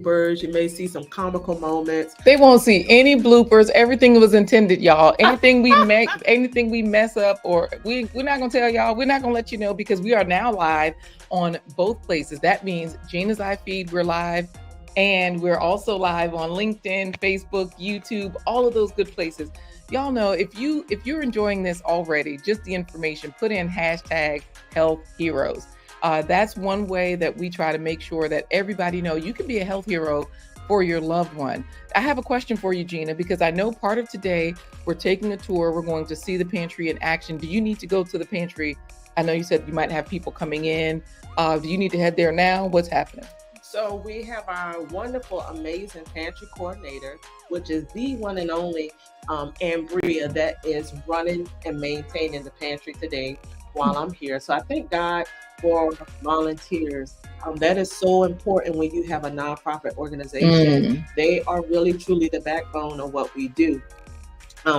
bloopers. You may see some comical moments. They won't see any bloopers. Everything was intended, y'all. Anything we mess up, or we're not gonna tell y'all. We're not gonna let you know because we are now live on both places. That means Jeana's iFeed, we're live, and we're also live on LinkedIn, Facebook, YouTube, all of those good places. Y'all know if you're enjoying this already, just the information, put in hashtag health heroes. That's one way that we try to make sure that everybody know you can be a health hero for your loved one. I have a question for you, Jeana, because I know part of today we're taking a tour. We're going to see the pantry in action. Do you need to go to the pantry? I know you said you might have people coming in. Do you need to head there now? What's happening? So we have our wonderful, amazing pantry coordinator, which is the one and only Ambria that is running and maintaining the pantry today while I'm here. So I thank God for volunteers. That is so important when you have a nonprofit organization. They are really, truly the backbone of what we do.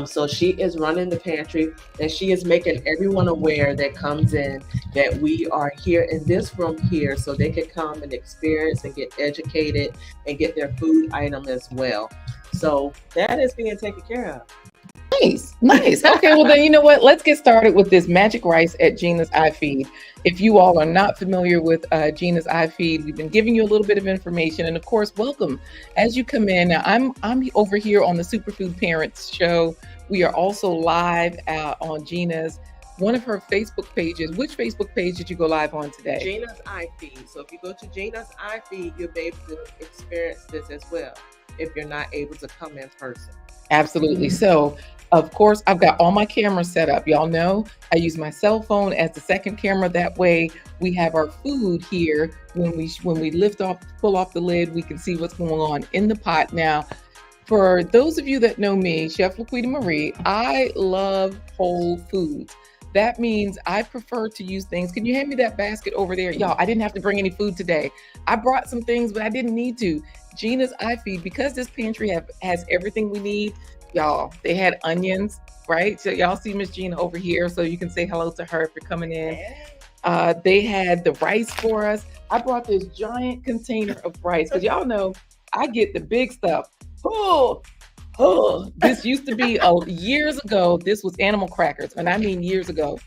So she is running the pantry, and she is making everyone aware that comes in that we are here in this room here, so they can come and experience and get educated and get their food item as well. So that is being taken care of. Nice. Okay, well then, you know what? Let's get started with this magic rice at Jeana's iFeed. If you all are not familiar with Jeana's iFeed, we've been giving you a little bit of information, and of course, welcome as you come in. Now, I'm over here on the SuperFood Parents show. We are also live on Jeana's, one of her Facebook pages. Which Facebook page did you go live on today? Jeana's iFeed. So if you go to Jeana's iFeed, you'll be able to experience this as well if you're not able to come in person. Absolutely. So, of course, I've got all my cameras set up. Y'all know I use my cell phone as the second camera. That way we have our food here. When we pull off the lid, we can see what's going on in the pot. Now, for those of you that know me, Chef LaQuita Marie, I love whole foods. That means I prefer to use things. Can you hand me that basket over there? Y'all, I didn't have to bring any food today. I brought some things, but I didn't need to. Jeana's iFeed, because this pantry has everything we need. Y'all, they had onions, right? So y'all see Miss Jeana over here, so you can say hello to her if you're coming in. They had the rice for us. I brought this giant container of rice because y'all know I get the big stuff. This used to be years ago. This was animal crackers, and I mean years ago.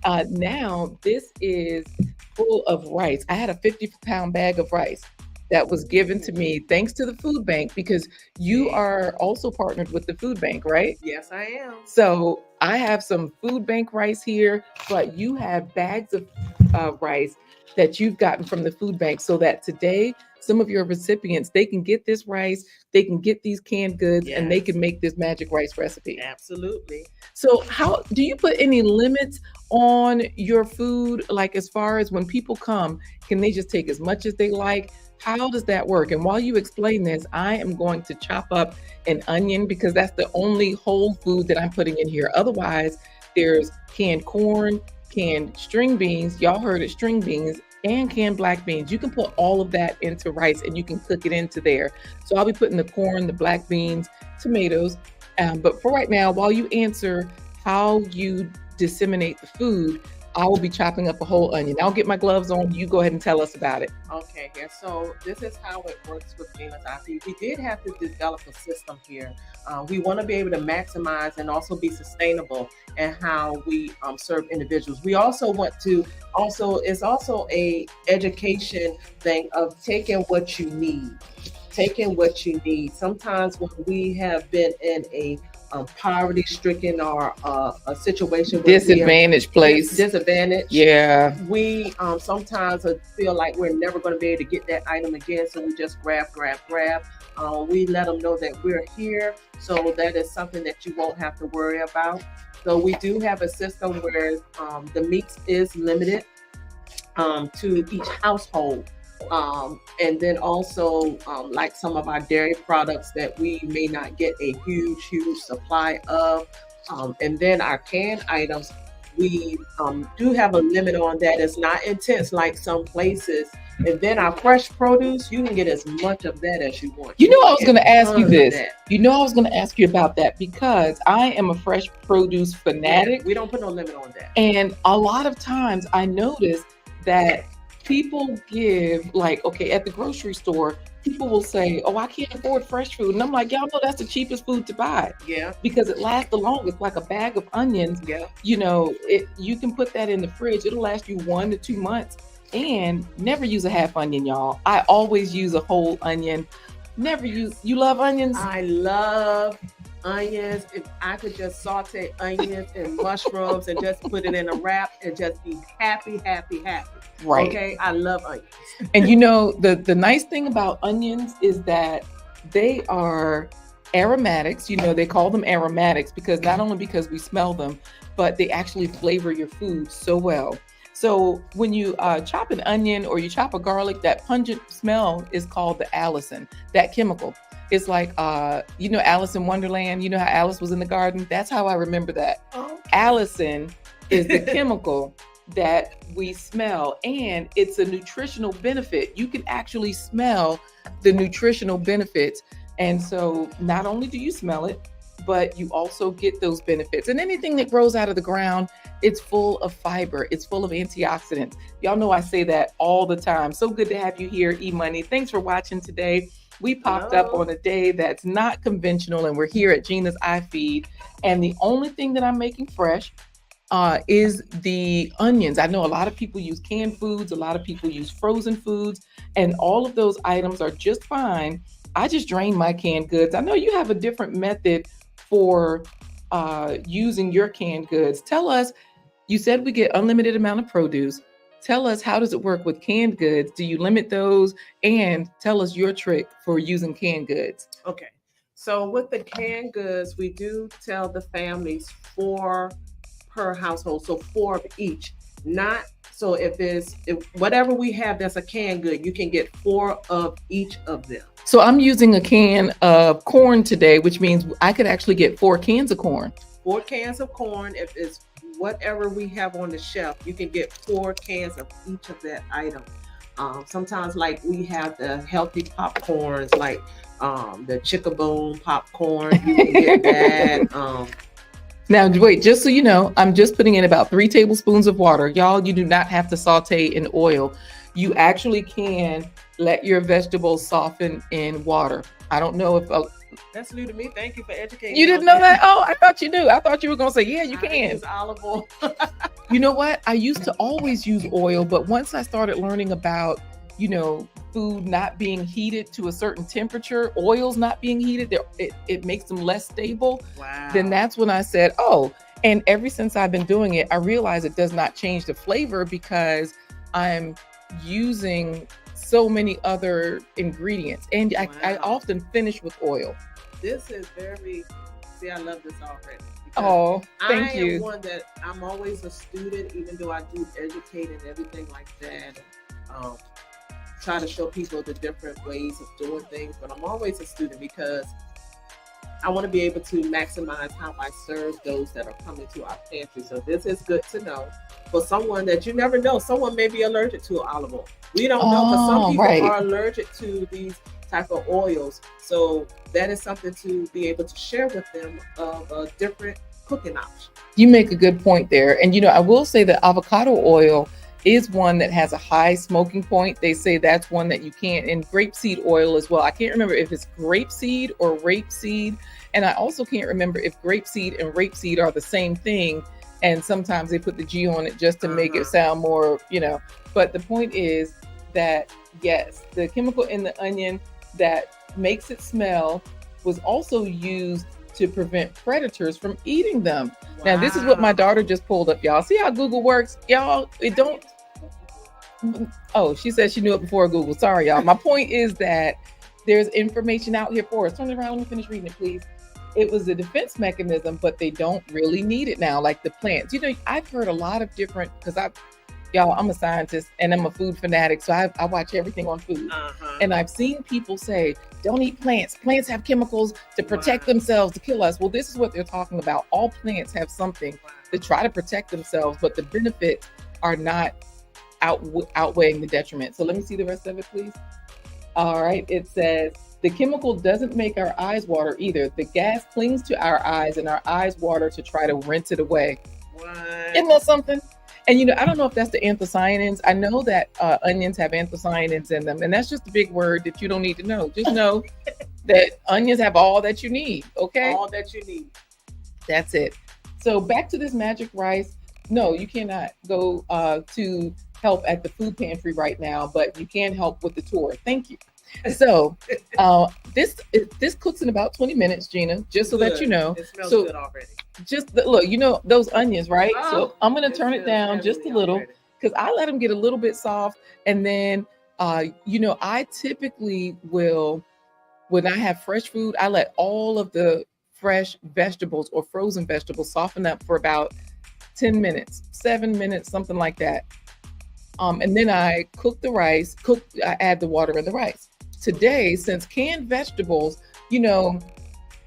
Now this is full of rice. I had a 50-pound bag of rice that was given to me thanks to the food bank, because you are also partnered with the food bank, right? Yes, I am. So I have some food bank rice here, but you have bags of rice that you've gotten from the food bank, so that today some of your recipients, they can get this rice, they can get these canned goods, and they can make this magic rice recipe. Absolutely. So how do you put any limits on your food? Like, as far as when people come, can they just take as much as they like? How does that work? And while you explain this, I am going to chop up an onion, because that's the only whole food that I'm putting in here. Otherwise, there's canned corn, canned string beans. Y'all heard it, string beans, and canned black beans. You can put all of that into rice and you can cook it into there. So I'll be putting the corn, the black beans, tomatoes. But for right now, while you answer how you disseminate the food, I will be chopping up a whole onion. I'll get my gloves on. You go ahead and tell us about it. Okay, yeah. So this is how it works with Jeana's iFeed. We did have to develop a system here. We want to be able to maximize and also be sustainable in how we serve individuals. We also want to it's also a education thing of taking what you need. Sometimes when we have been in a poverty-stricken or a situation where disadvantaged place. Yeah. We sometimes feel like we're never going to be able to get that item again, so we just grab. We let them know that we're here, so that is something that you won't have to worry about. So we do have a system where the meat is limited to each household. And then also like some of our dairy products that we may not get a huge supply of. And then our canned items, we do have a limit on that. It's not intense like some places. And then our fresh produce, you can get as much of that as you want. You know, I was going to ask you this. You know, I was going to ask you about that, because I am a fresh produce fanatic. Yeah, we don't put no limit on that. And a lot of times I notice that people give, like, okay, at the grocery store, people will say, "Oh, I can't afford fresh food," and I'm like, "Y'all know that's the cheapest food to buy Yeah, because it lasts the longest." Like a bag of onions, yeah. you can put that in the fridge. It'll last you 1 to 2 months. And never use a half onion, y'all. I always use a whole onion. Never use. You love onions, I love onions. If I could just saute onions and mushrooms and just put it in a wrap and just be happy, happy, happy. right? Okay, I love onions. And the nice thing about onions is that they are aromatics. They call them aromatics because not only because we smell them, but they actually flavor your food so well. So when you chop an onion or you chop a garlic, that pungent smell is called the allicin, that chemical. It's like, Alice in Wonderland. You know how Alice was in the garden? That's how I remember that. Okay. Allicin is the chemical that we smell, and it's a nutritional benefit. You can actually smell the nutritional benefits. And so not only do you smell it, but you also get those benefits. And anything that grows out of the ground, it's full of fiber, it's full of antioxidants. Y'all know I say that all the time. So good to have you here, E-Money. Thanks for watching today. We popped up on a day that's not conventional, and we're here at Jeana's iFeed. And the only thing that I'm making fresh is the onions. I know a lot of people use canned foods, a lot of people use frozen foods, and all of those items are just fine. I just drain my canned goods. I know you have a different method for using your canned goods. Tell us, you said we get unlimited amount of produce. Tell us, how does it work with canned goods? Do you limit those? And tell us your trick for using canned goods. Okay. So with the canned goods, we do tell the families 4 per household, so 4 of each. Not so if whatever we have that's a canned good, you can get 4 of each of them. So I'm using a can of corn today, which means I could actually get 4 cans of corn. 4 cans of corn. If it's whatever we have on the shelf, you can get 4 cans of each of that item. Sometimes, like, we have the healthy popcorns, like the Chickaboom popcorn. You can get that. Now, wait, just so you know, I'm just putting in about 3 tablespoons of water. Y'all, you do not have to saute in oil. You actually can let your vegetables soften in water. I don't know if... That's new to me. Thank you for educating me. You didn't know that? Oh, I thought you knew. I thought you were going to say, yeah, you I can. use olive oil. You know what? I used to always use oil, but once I started learning about, food not being heated to a certain temperature, oils not being heated, it makes them less stable. Wow. Then that's when I said, oh, and ever since I've been doing it, I realized it does not change the flavor because I'm using so many other ingredients. And Wow. I often finish with oil. This is very, see, I love this already. Oh, thank I you. am one that I'm always a student, even though I do educate and everything like that. Try to show people the different ways of doing things, but I'm always a student because I want to be able to maximize how I serve those that are coming to our pantry. So this is good to know for someone that you never know. Someone may be allergic to olive oil. We don't know, but some people right. are allergic to these type of oils. So that is something to be able to share with them of a different cooking option. You make a good point there. And I will say that avocado oil is one that has a high smoking point. They say that's one that you can't, and grapeseed oil as well. I can't remember if it's grapeseed or rapeseed. And I also can't remember if grapeseed and rapeseed are the same thing. And sometimes they put the G on it just to make it sound more, But the point is that, yes, the chemical in the onion that makes it smell was also used to prevent predators from eating them. Wow. Now, this is what my daughter just pulled up, y'all. See how Google works? Y'all, it don't... Oh, she said she knew it before Google. Sorry, y'all. My point is that there's information out here for us. Turn it around. Let me finish reading it, please. It was a defense mechanism, but they don't really need it now, like the plants. I've heard a lot of different, because I'm a scientist and I'm a food fanatic, so I watch everything on food. And I've seen people say, don't eat plants. Plants have chemicals to protect themselves, to kill us. Well, this is what they're talking about. All plants have something to try to protect themselves, but the benefits are not outweighing the detriment. So let me see the rest of it, please. All right. It says, the chemical doesn't make our eyes water either. The gas clings to our eyes and our eyes water to try to rinse it away. What? Isn't that something? And I don't know if that's the anthocyanins. I know that onions have anthocyanins in them, and that's just a big word that you don't need to know. Just know that onions have all that you need. Okay, All that you need. that's it. So back to this magic rice. No, you cannot go to help at the food pantry right now, but you can help with the tour. Thank you. So this cooks in about 20 minutes, Jeana, just so that you Good. know. It smells So good already. just look, those onions, right? So Oh, I'm gonna it turn it smells down just a heavenly little already. because I let them get a little bit soft, and then I typically will, when I have fresh food, I let all of the fresh vegetables or frozen vegetables soften up for about 10 minutes, 7 minutes, something like that. And then I cook the rice, I add the water in the rice. Today, since canned vegetables, you know,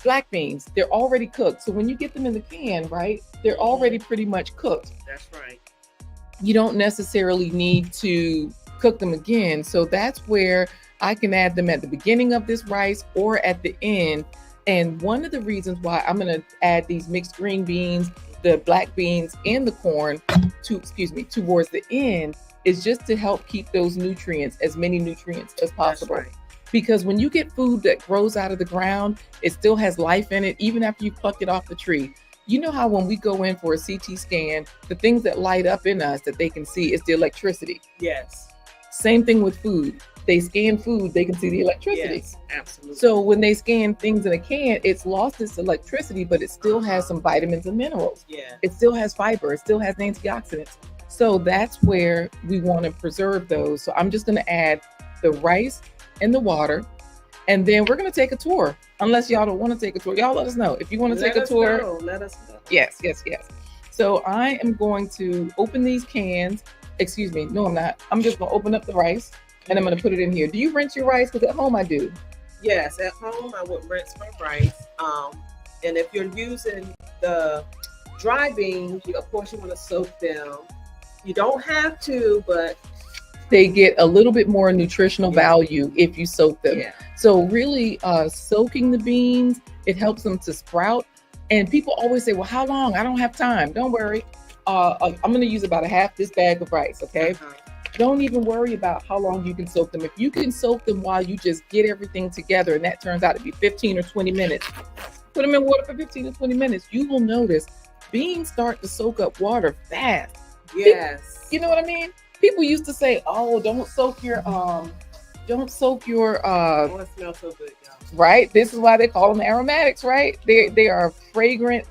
black beans, they're already cooked. So when you get them in the can, right, they're already pretty much cooked. That's right. You don't necessarily need to cook them again. So that's where I can add them at the beginning of this rice or at the end. And one of the reasons why I'm going to add these mixed green beans, the black beans, and the corn towards the end is just to help keep those nutrients, as many nutrients as possible. That's right. Because when you get food that grows out of the ground, it still has life in it, even after you pluck it off the tree. You know how when we go in for a CT scan, the things that light up in us that they can see is the electricity. Yes. Same thing with food. They scan food, they can see the electricity. Yes, absolutely. So when they scan things in a can, it's lost its electricity, but it still has some vitamins and minerals. Yeah. It still has fiber, it still has antioxidants. So that's where we want to preserve those. So I'm just going to add the rice and the water, and then we're going to take a tour. Unless y'all don't want to take a tour, y'all let us know. If you want to take a tour, let us know. Yes. So I am going to open these cans. Excuse me. No, I'm not. I'm just going to open up the rice and I'm going to put it in here. Do you rinse your rice? Because at home I do. Yes, at home I would rinse my rice. And if you're using the dry beans, of course you want to soak them. You don't have to, but they get a little bit more nutritional value if you soak them. Yeah. So really soaking the beans, it helps them to sprout. And people always say, well, how long? I don't have time. Don't worry. I'm going to use about a half this bag of rice, okay? Don't even worry about how long you can soak them. If you can soak them while you just get everything together, and that turns out to be 15 or 20 minutes, put them in water for 15 or 20 minutes. You will notice beans start to soak up water fast. Yes. You know what I mean? People used to say, "Oh, don't soak your Oh, it smells so good, y'all. Right? This is why they call them aromatics, right? They are fragrant.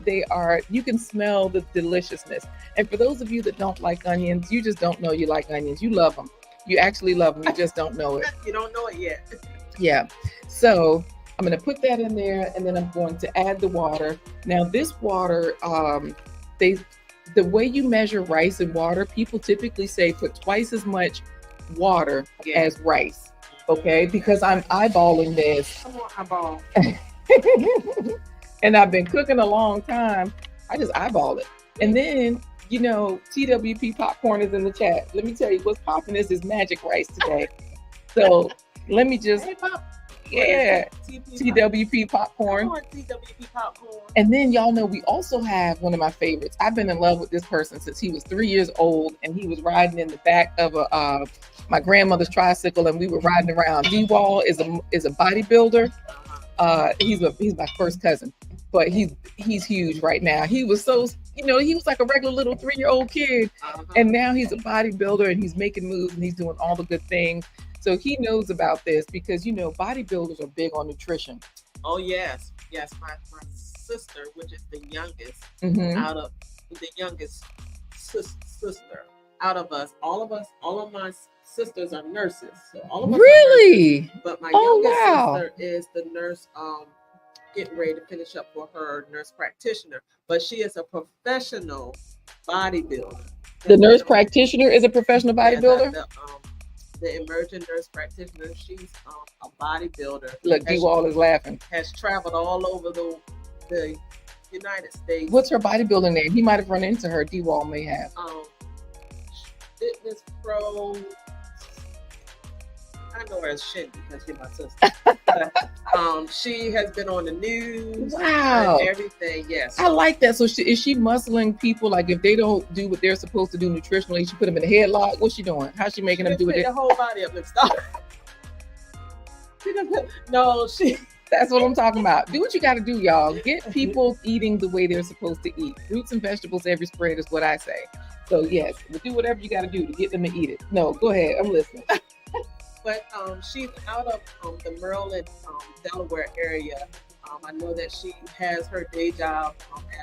You can smell the deliciousness. And for those of you that don't like onions, you just don't know you like onions. You love them. You actually love them. You just don't know it. You don't know it yet. Yeah. So I'm going to put that in there, and then I'm going to add the water. Now, this water, the way you measure rice and water, people typically say put twice as much water as rice. Okay, because I'm eyeballing this. Come on, eyeball. And I've been cooking a long time. I just eyeball it. And then, TWP popcorn is in the chat. Let me tell you what's popping is this magic rice today. So let me just, TWP popcorn. Come on, TWP popcorn. And then y'all know we also have one of my favorites. I've been in love with this person since he was 3 years old, and he was riding in the back of my grandmother's tricycle, and we were riding around. D-Wall is a bodybuilder. He's my first cousin, but he's huge right now. He was so, he was like a regular little 3-year-old kid, and now he's a bodybuilder, and he's making moves, and he's doing all the good things. So he knows about this because, bodybuilders are big on nutrition. Oh, yes. Yes, my sister, which is the youngest sister out of us, all of my sisters are nurses. So all of us really? Are nurses, but my youngest sister is the nurse getting ready to finish up for her nurse practitioner. But she is a professional bodybuilder. The nurse practitioner is a professional bodybuilder? The emerging nurse practitioner, she's a bodybuilder. Look, D-Wall is laughing. Has traveled all over the United States. What's her bodybuilding name? He might have run into her. D-Wall may have. Fitness Pro. I know her as Shin because she's my sister. But, She has been on the news. Wow. And everything. Yes. I like that. So is she muscling people? Like if they don't do what they're supposed to do nutritionally, she put them in a headlock. What's she doing? How's she making them do it? The whole body up and stop. No, That's what I'm talking about. Do what you got to do, y'all. Get people eating the way they're supposed to eat. Fruits and vegetables every spread is what I say. So yes, do whatever you got to do to get them to eat it. No, go ahead. I'm listening. But she's out of the Maryland, Delaware area. I know that she has her day job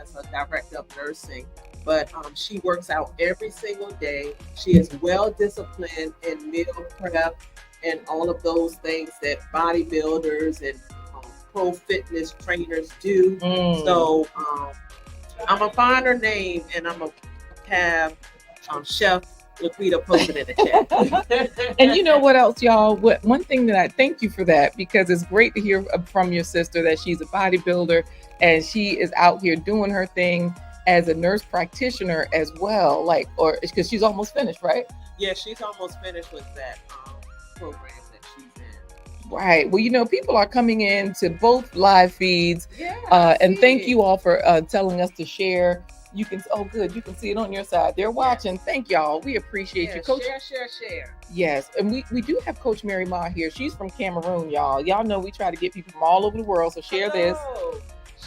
as a director of nursing, but she works out every single day. She is well disciplined in meal prep and all of those things that bodybuilders and pro fitness trainers do. So I'm gonna find her name and I'm gonna have Chef LaQuita posted in the chat. And you know what else, y'all? One thing that I thank you for that, because it's great to hear from your sister that she's a bodybuilder and she is out here doing her thing as a nurse practitioner as well. Like, or because she's almost finished, right? Yeah, she's almost finished with that program that she's in. Right. Well, you know, people are coming in to both live feeds. Yeah. And thank you all for telling us to share. You can, oh good, you can see it on your side. They're watching. Yes. Thank y'all. We appreciate you, Coach. Share. Yes, and we do have Coach Mary Ma here. She's from Cameroon, y'all. Y'all know we try to get people from all over the world, so share this.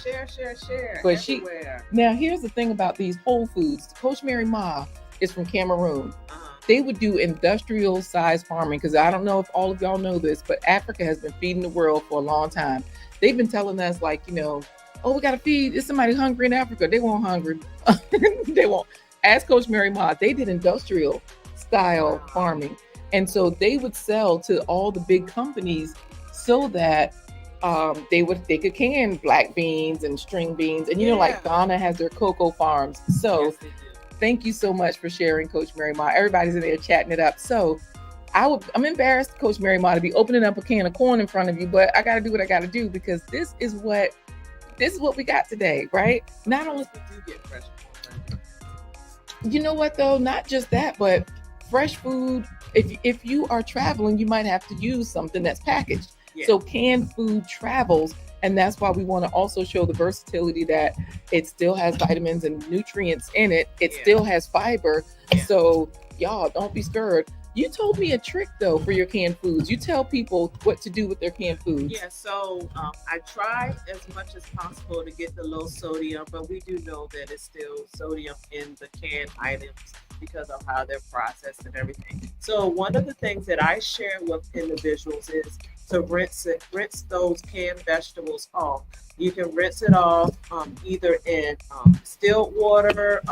Share. But everywhere. Now here's the thing about these whole foods. Coach Mary Ma is from Cameroon. They would do industrial size farming, because I don't know if all of y'all know this, but Africa has been feeding the world for a long time. They've been telling us, like, you know, oh, we got to feed. Is somebody hungry in Africa? They won't hungry. They won't. Ask Coach Mary Ma. They did industrial style farming. And so they would sell to all the big companies so that they could can black beans and string beans. And, you know, like Ghana has their cocoa farms. So thank you so much for sharing, Coach Mary Ma. Everybody's in there chatting it up. So I'm embarrassed, Coach Mary Ma, to be opening up a can of corn in front of you, but I got to do what I got to do, because this is what we got today, right? Not only we do get fresh food. You know what though? Not just that, but fresh food. If you are traveling, you might have to use something that's packaged. Yeah. So canned food travels, and that's why we want to also show the versatility that it still has vitamins and nutrients in it. It still has fiber. Yeah. So y'all don't be scared. You told me a trick though for your canned foods. You tell people what to do with their canned foods. Yeah, so I try as much as possible to get the low sodium, but we do know that it's still sodium in the canned items because of how they're processed and everything. So one of the things that I share with individuals is to rinse those canned vegetables off. You can rinse it off either in distilled water,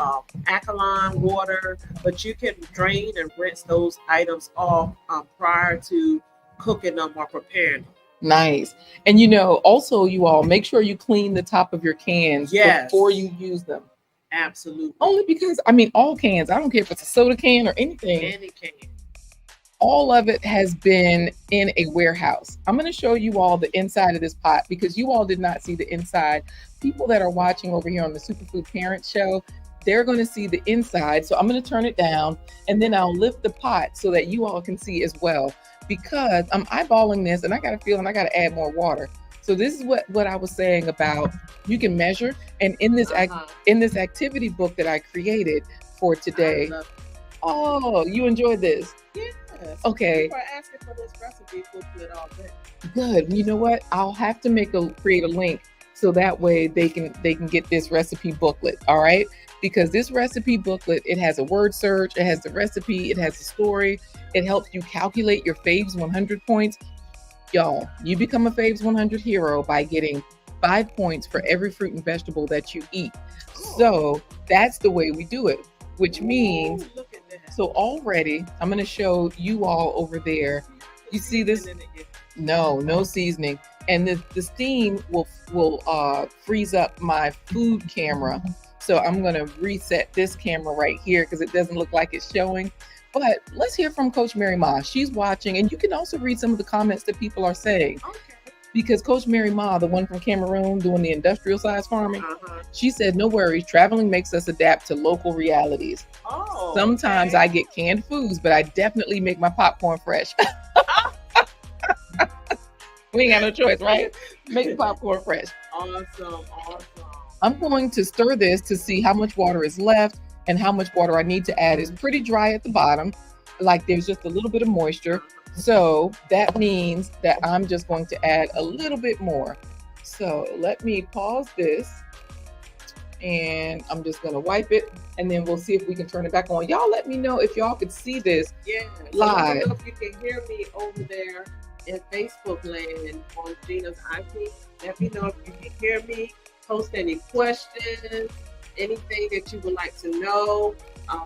alkaline water, but you can drain and rinse those items off prior to cooking them or preparing them. Nice. And you know, also you all make sure you clean the top of your cans before you use them. Absolutely. Only because, I mean, all cans, I don't care if it's a soda can or anything. Any can. All of it has been in a warehouse. I'm going to show you all the inside of this pot, because you all did not see the inside. People that are watching over here on the SuperFood Parents show, they're going to see the inside. So I'm going to turn it down, and then I'll lift the pot so that you all can see as well, because I'm eyeballing this and I got a feeling I got to add more water. So this is what I was saying about you can measure. And in this in this activity book that I created for today. Oh, you enjoyed this? Yes. Okay. People are asking for this recipe booklet already. Good. You know what? I'll have to create a link so that way they can get this recipe booklet. All right. Because this recipe booklet, it has a word search, it has the recipe, it has the story, it helps you calculate your Faves 100 points. Y'all, you become a Faves 100 hero by getting 5 points for every fruit and vegetable that you eat. So that's the way we do it, which means, so already I'm going to show you all over there. You see this? No seasoning. And the steam will freeze up my food camera. So I'm going to reset this camera right here because it doesn't look like it's showing. But let's hear from Coach Mary Ma. She's watching, and you can also read some of the comments that people are saying. Okay. Because Coach Mary Ma, the one from Cameroon doing the industrial size farming, she said, no worries, traveling makes us adapt to local realities. Sometimes I get canned foods, but I definitely make my popcorn fresh. We ain't got no choice, right? Make the popcorn fresh. Awesome, awesome. I'm going to stir this to see how much water is left and how much water I need to add. It's pretty dry at the bottom, like there's just a little bit of moisture. So that means that I'm just going to add a little bit more. So let me pause this and I'm just going to wipe it and then we'll see if we can turn it back on. Y'all let me know if y'all could see this live. Let me know if you can hear me over there in Facebook land on Jeana's iFeed. Let me know if you can hear me. Post any questions, anything that you would like to know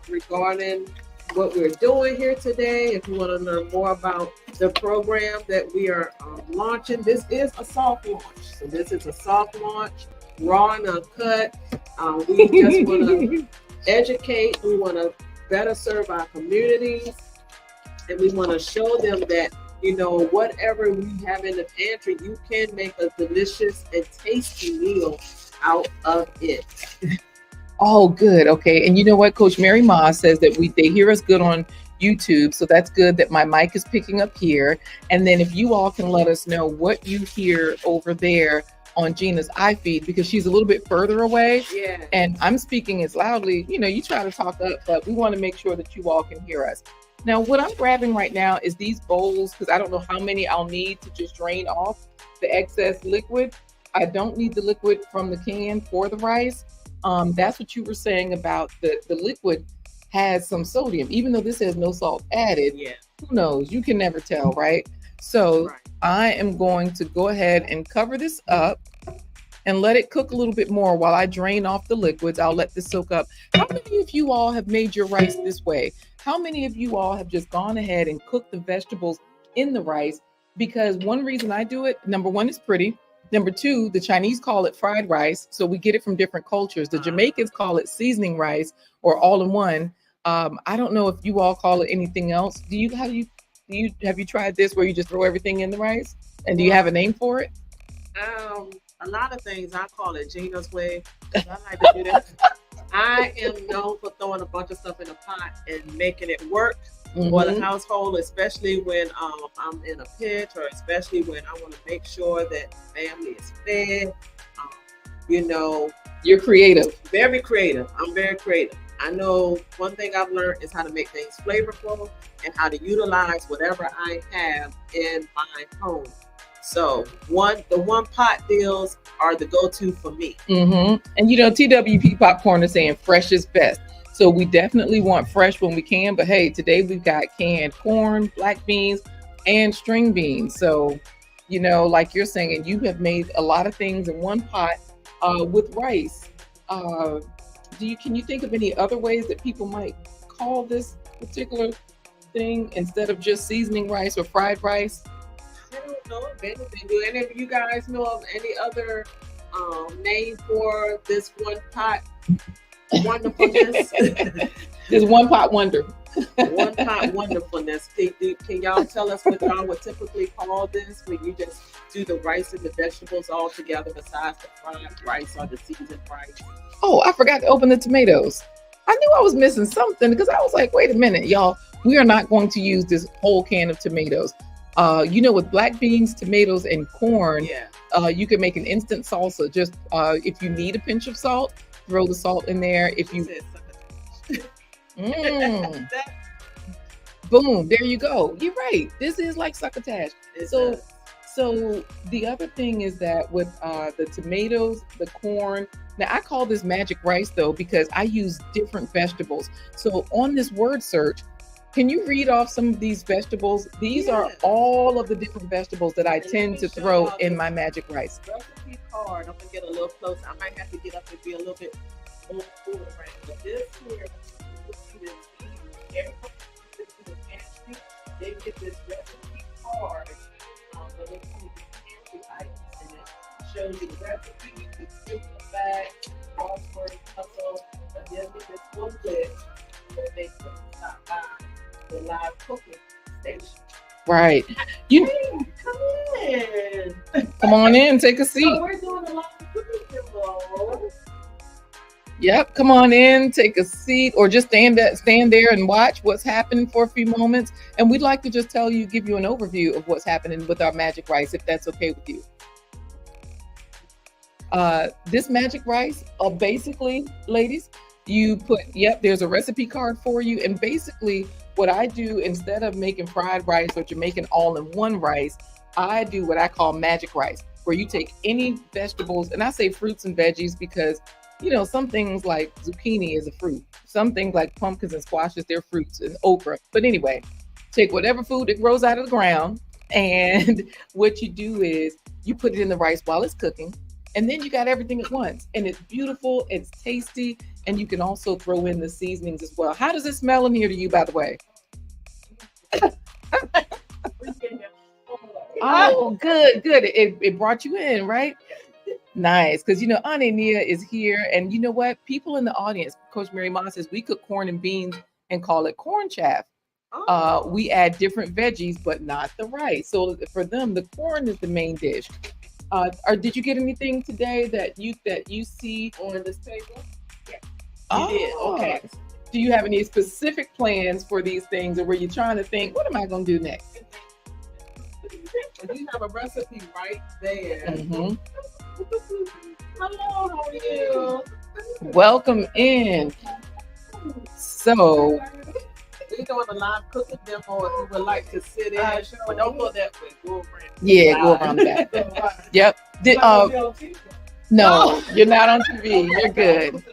regarding what we're doing here today. If you want to learn more about the program that we are launching, this is a soft launch. So this is a soft launch, raw and uncut. We just want to educate. We want to better serve our communities. And we want to show them that, you know, whatever we have in the pantry, you can make a delicious and tasty meal out of it. Oh, good. Okay. And you know what? Coach Mary Ma says that they hear us good on YouTube. So that's good that my mic is picking up here. And then if you all can let us know what you hear over there on Jeana's iFeed, because she's a little bit further away. Yeah. And I'm speaking as loudly, you know, you try to talk up, but we want to make sure that you all can hear us. Now, what I'm grabbing right now is these bowls, because I don't know how many I'll need to just drain off the excess liquid. I don't need the liquid from the can for the rice. That's what you were saying about the liquid has some sodium, even though this has no salt added. Yeah. Who knows? You can never tell, right? So I am going to go ahead and cover this up and let it cook a little bit more while I drain off the liquids. I'll let this soak up. How many of you all have made your rice this way? How many of you all have just gone ahead and cooked the vegetables in the rice? Because one reason I do it, number one, it's pretty. Number two, the Chinese call it fried rice. So we get it from different cultures. The Jamaicans call it seasoning rice or all in one. I don't know if you all call it anything else. Have you tried this where you just throw everything in the rice? And do you have a name for it? A lot of things. I call it Jeana's way. I like to do that. I am known for throwing a bunch of stuff in a pot and making it work for the household, especially when I'm in a pinch, or especially when I want to make sure that family is fed. You know, you're creative. Very creative. I'm very creative. I know one thing I've learned is how to make things flavorful and how to utilize whatever I have in my home. So the one pot deals are the go-to for me. And you know, TWP Popcorn is saying fresh is best. So we definitely want fresh when we can. But hey, today we've got canned corn, black beans, and string beans. So, you know, like you're saying, you have made a lot of things in one pot with rice. Can you think of any other ways that people might call this particular thing instead of just seasoning rice or fried rice? I don't know if anything. Do any of you guys know of any other name for this one pot wonderfulness? This one pot wonder. One pot wonderfulness. Can y'all tell us what y'all would typically call this when you just do the rice and the vegetables all together besides the fried rice or the seasoned rice? Oh, I forgot to open the tomatoes. I knew I was missing something because I was like, wait a minute, y'all. We are not going to use this whole can of tomatoes. You know, with black beans, tomatoes, and corn, you can make an instant salsa. Just if you need a pinch of salt, throw the salt in there. If you boom, there you go. You're right. This is like succotash. So the other thing is that with the tomatoes, the corn. Now I call this magic rice though because I use different vegetables. So on this word search, can you read off some of these vegetables? These are all of the different vegetables that I tend to throw in my magic rice. Recipe card. I'm gonna get a little close. I might have to get up and be a little bit more forward, right? But this here, they get this recipe card. But they come with the pantry items, and it shows you the recipe, the soup, the bag, crossword puzzle, and then get this booklet that they put stop by the live cooking station. Right. Come in. Come on in, take a seat. So we're doing a live cooking demo. Yep, come on in, take a seat, or just stand there and watch what's happening for a few moments. And we'd like to just give you an overview of what's happening with our magic rice, if that's okay with you. This magic rice, basically, ladies, there's a recipe card for you. And basically, what I do instead of making fried rice or Jamaican all-in-one rice, I do what I call magic rice, where you take any vegetables, and I say fruits and veggies because, some things like zucchini is a fruit. Some things like pumpkins and squashes, they're fruits, and okra. But anyway, take whatever food that grows out of the ground, and what you do is you put it in the rice while it's cooking. And then you got everything at once. And it's beautiful, it's tasty, and you can also throw in the seasonings as well. How does it smell in here to you, by the way? Oh, good. It brought you in, right? Nice. Because, Auntie Nia is here. And you know what? People in the audience, Coach Mary Moss says, we cook corn and beans and call it corn chaff. We add different veggies, but not the rice. So for them, the corn is the main dish. Did you get anything today that you see on this table? Yeah. You did. Okay. Do you have any specific plans for these things, or were you trying to think, what am I going to do next? You have a recipe right there. Mm-hmm. Hello, how are you? Welcome in. So, we're doing a live cooking demo. If you would like to sit in, but don't go that way. Go around. Yeah, go around the back. Yep. No, you're not on TV. You're good.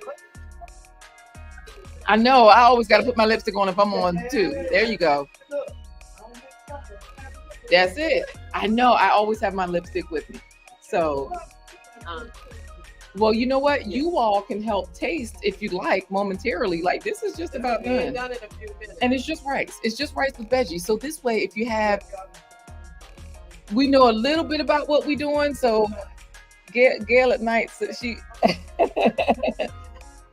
I know. I always got to put my lipstick on if I'm on too. There you go. That's it. I know. I always have my lipstick with me. So, well, you know what? You all can help taste if you like momentarily. Like, this is just about done. In a few minutes. And it's just rice. It's just rice with veggies. So this way, if you have, we know a little bit about what we're doing. So Gail at night, so she.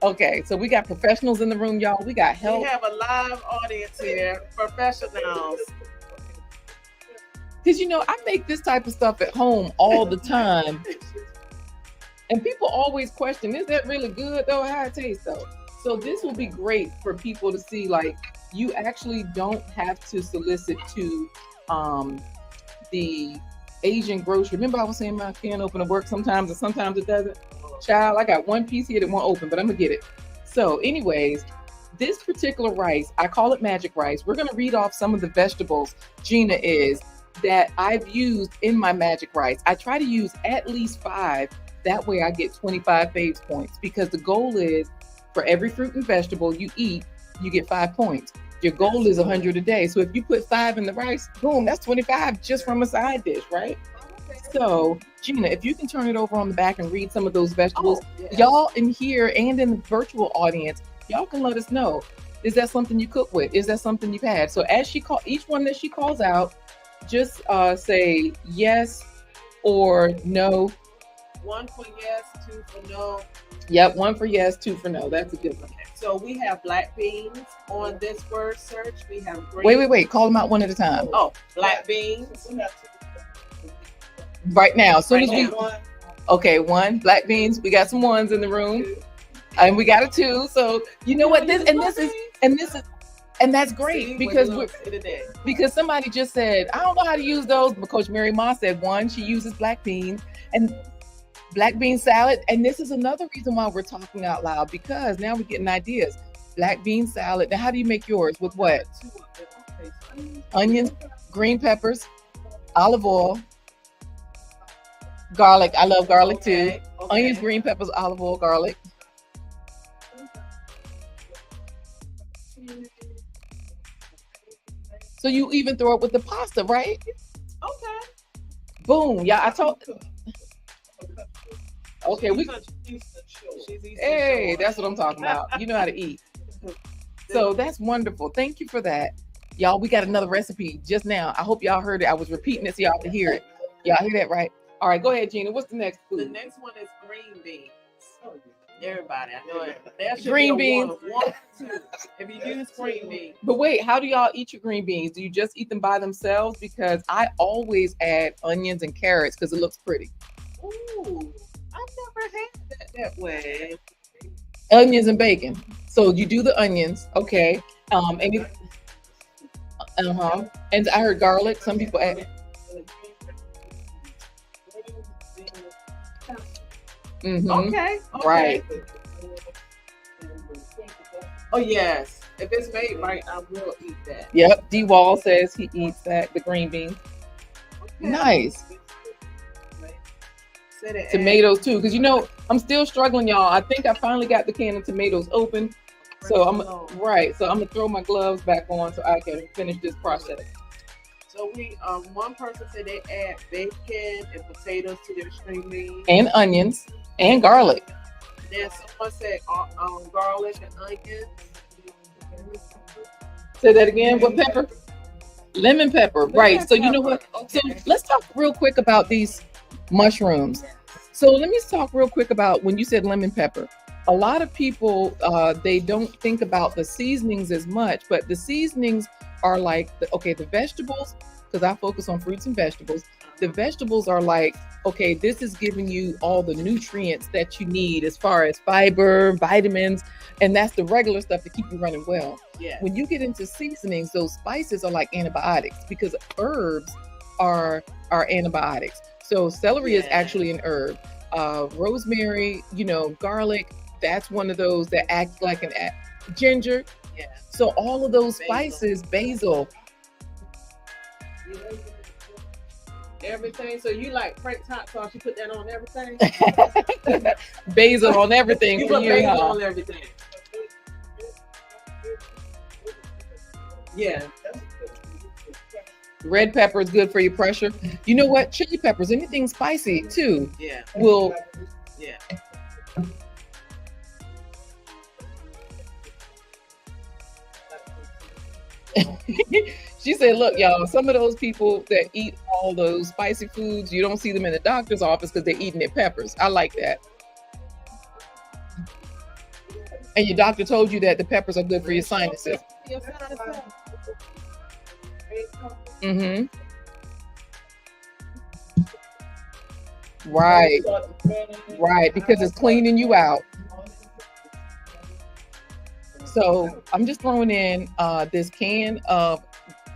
Okay, so we got professionals in the room, y'all. We got help. We have a live audience here, professionals. Because, I make this type of stuff at home all the time. And people always question, is that really good, though? How it tastes, though? So this will be great for people to see, like, you actually don't have to solicit to the Asian grocery. Remember I was saying my can open to work sometimes, and sometimes it doesn't? Child, I got one piece here that won't open, but I'm going to get it. So anyways, this particular rice, I call it magic rice. We're going to read off some of the vegetables, Jeana is, that I've used in my magic rice. I try to use at least 5. That way I get 25 faves points, because the goal is for every fruit and vegetable you eat, you get 5 points. Your goal is 100 a day. So if you put 5 in the rice, boom, that's 25 just from a side dish, right? So, Jeana, if you can turn it over on the back and read some of those vegetables, y'all in here and in the virtual audience, y'all can let us know. Is that something you cook with? Is that something you've had? So as each one that she calls out, just say yes or no. 1 for yes, 2 for no. Yep, 1 for yes, 2 for no. That's a good one. So we have black beans on this word search. We have green. Wait. Call them out one at a time. Oh, black beans. Right now, as soon as okay, 1 black beans. We got some 1s in the room, and we got a 2. So you know what? This is. And that's great, because somebody just said, I don't know how to use those, but Coach Mary Moss said 1, she uses black beans and black bean salad. And this is another reason why we're talking out loud, because now we're getting ideas. Black bean salad. Now, how do you make yours? With what? Onions, green peppers, olive oil, garlic. I love garlic too. Okay. Onions, green peppers, olive oil, garlic. So you even throw it with the pasta, right? Okay. Boom. Yeah, I told. Okay, hey, that's what I'm talking about. You know how to eat. So that's wonderful. Thank you for that. Y'all, we got another recipe just now. I hope y'all heard it. I was repeating it so y'all can hear it. Y'all hear that, right? All right, go ahead, Jeana. What's the next food? The next one is green beans. Everybody, I know it. Green beans. 1, 2. If you use green beans. But wait, how do y'all eat your green beans? Do you just eat them by themselves? Because I always add onions and carrots because it looks pretty. Ooh, I've never had that way. Onions and bacon. So you do the onions, okay. And you, uh-huh. And I heard garlic. Some people add. Mm-hmm. Okay, okay. Right. Oh yes, if it's made right, I will eat that. Yep. D Wall says he eats that, the green beans. Okay. Nice. Said it Tomatoes too, because I'm still struggling, y'all. I think I finally got the can of tomatoes open. So right. So I'm gonna throw my gloves back on so I can finish this process. So we one person said they add bacon and potatoes to their string beans And onions and garlic. then someone said garlic and onions. Say that again. What pepper? Lemon pepper. Right. So you know what? So Okay. let's talk real quick about these mushrooms. So let me talk real quick about when you said lemon pepper. A lot of people they don't think about the seasonings as much, but the seasonings are like the vegetables, because I focus on fruits and vegetables. The vegetables are like, okay, this is giving you all the nutrients that you need as far as fiber, vitamins, and that's the regular stuff to keep you running well. Yeah. When you get into seasonings, those spices are like antibiotics because herbs are antibiotics. So celery is Yeah. actually an herb. Rosemary, garlic, that's one of those that act like ginger. Yeah. So all of those Basil. spices, basil. Everything. So you like Frank's hot sauce? You put that on everything. Basil on everything You for put you, basil huh? on everything. Yeah. Red pepper is good for your pressure. You know what? Chili peppers, anything spicy too, Yeah. will. Yeah. She said, look, y'all, some of those people that eat all those spicy foods, you don't see them in the doctor's office because they're eating their peppers. I like that. And your doctor told you that the peppers are good for your sinuses. Mm-hmm. Right. Right. Because it's cleaning you out. So I'm just throwing in this can of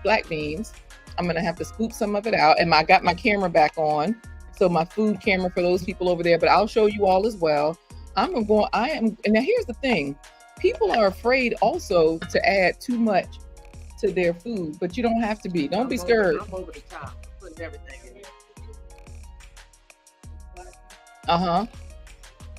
black beans. I'm gonna have to scoop some of it out, and I got my camera back on, so my food camera for those people over there. But I'll show you all as well. I am. And now here's the thing: people are afraid also to add too much to their food, but you don't have to be. Don't be scared. I'm over the top, putting everything in there. Uh-huh.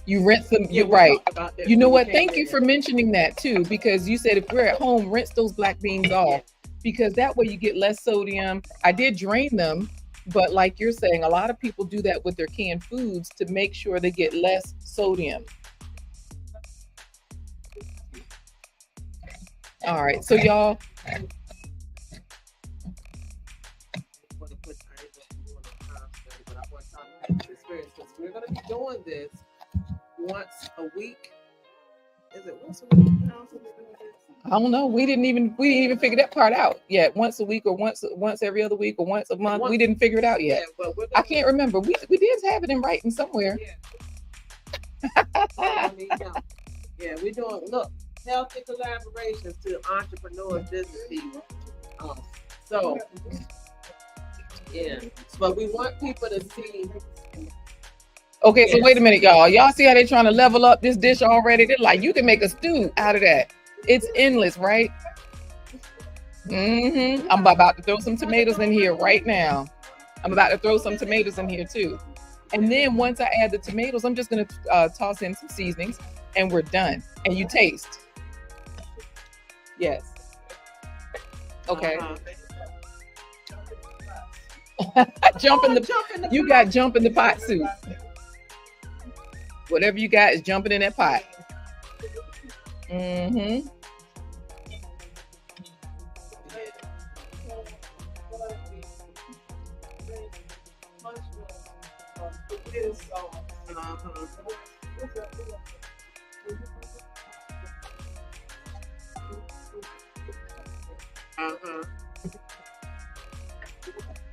You rinse them. You're right. You know what? Thank you for mentioning that too, because you said if we're at home, rinse those black beans off, because that way you get less sodium. I did drain them, but like you're saying, a lot of people do that with their canned foods to make sure they get less sodium. All right, so y'all. We're gonna be doing this once a week. Is it once a week? I don't know. We didn't even figure that part out yet. Once a week, or once every other week, or once a month. We didn't figure it out yet. Yeah, but I can't remember. We did have it in writing somewhere. Yeah, we're doing healthy collaborations to entrepreneurs, business people. So yeah, but we want people to see. Okay, so wait a minute, y'all. Y'all see how they're trying to level up this dish already? They're like, you can make a stew out of that. It's endless, right? Mm-hmm. I'm about to throw some tomatoes in here right now. I'm about to throw some tomatoes in here too. And then once I add the tomatoes, I'm just going to toss in some seasonings and we're done. And you taste. Yes. Okay. Jump in the you got jump in the pot soup. Whatever you got is jumping in that pot. Mm-hmm.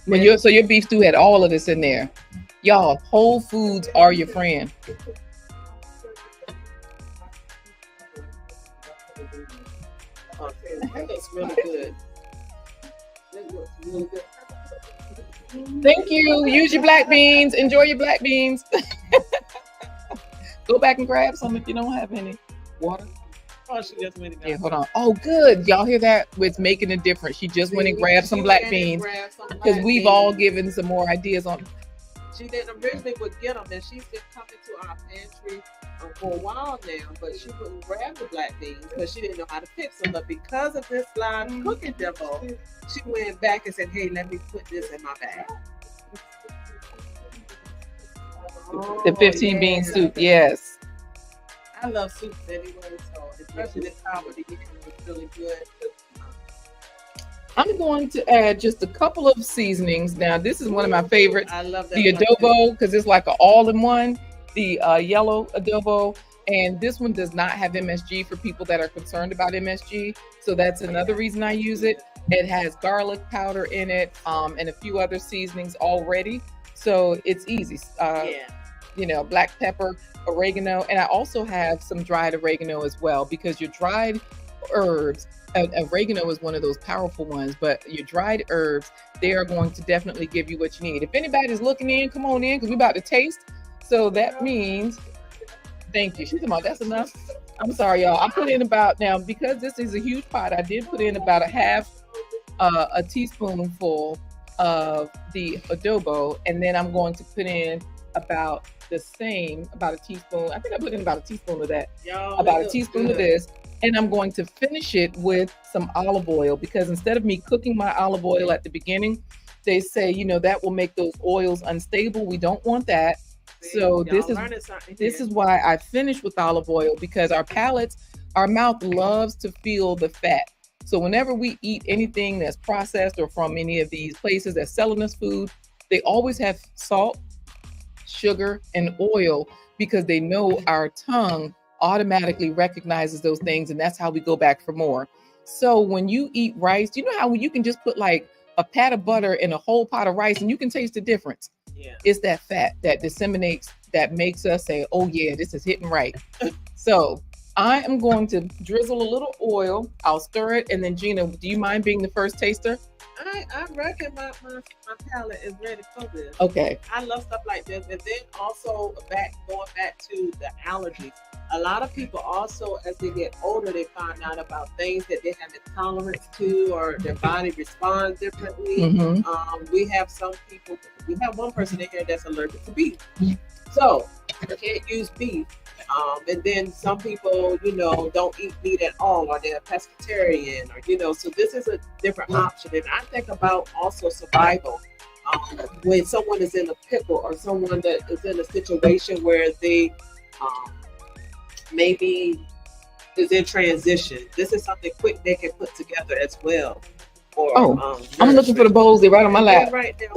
When your beef stew had all of this in there. Y'all, Whole Foods are your friend. Okay, that looks really good. That looks really good. Thank you. Use your black beans. Enjoy your black beans. Go back and grab some if you don't have any. Water. Oh, she just went and got Yeah, hold on. Oh, good. Y'all hear that? It's making a difference. She just went and grabbed some black beans because we've all given some more ideas on. She didn't originally would get them, and she's been coming to our pantry for a while now, but she wouldn't grab the black beans because she didn't know how to fix them. But because of this live cooking demo, she went back and said, "Hey, let me put this in my bag." The 15 bean soup, yes. I love soups anyway, so especially this time of the year, it's really good. I'm going to add just a couple of seasonings. Now, this is one of my favorites. I love that. The adobo, because it's like an all-in-one. The yellow adobo. And this one does not have MSG for people that are concerned about MSG. So that's another reason I use it. It has garlic powder in it and a few other seasonings already. So it's easy. You know, black pepper, oregano. And I also have some dried oregano as well, because your dried herbs, oregano is one of those powerful ones, but your dried herbs, they are going to definitely give you what you need. If anybody's looking in, come on in, because we're about to taste. So that means, thank you. She's talking about, that's enough. I'm sorry, y'all. I put in about, now because this is a huge pot, I did put in about a teaspoonful of the adobo, and then I'm going to put in about the same, about a teaspoon. I think I put in about a teaspoon of that, about a teaspoon of this. And I'm going to finish it with some olive oil, because instead of me cooking my olive oil at the beginning, they say, you know, that will make those oils unstable. We don't want that. So this is why I finish with olive oil, because our palates, our mouth loves to feel the fat. So whenever we eat anything that's processed or from any of these places that's selling us food, they always have salt, sugar, and oil, because they know our tongue automatically recognizes those things, and that's how we go back for more. So when you eat rice, you know how you can just put like a pat of butter in a whole pot of rice and you can taste the difference? Yeah. It's that fat that disseminates, that makes us say, oh yeah, this is hitting right. So I am going to drizzle a little oil. I'll stir it, and then Jeana, do you mind being the first taster? I reckon my palate is ready for this. Okay. I love stuff like this. And then also going back to the allergies. A lot of people also, as they get older, they find out about things that they have intolerance to, or their body responds differently. Mm-hmm. We have one person in here that's allergic to beef. So they can't use beef. And then some people, you know, don't eat meat at all, or they're pescatarian, or, you know, so this is a different option. And I think about also survival. When someone is in a pickle, or someone that is in a situation where they maybe is in transition, this is something quick they can put together as well. Or, I'm looking for the bowls. They're right on my lap. Right there.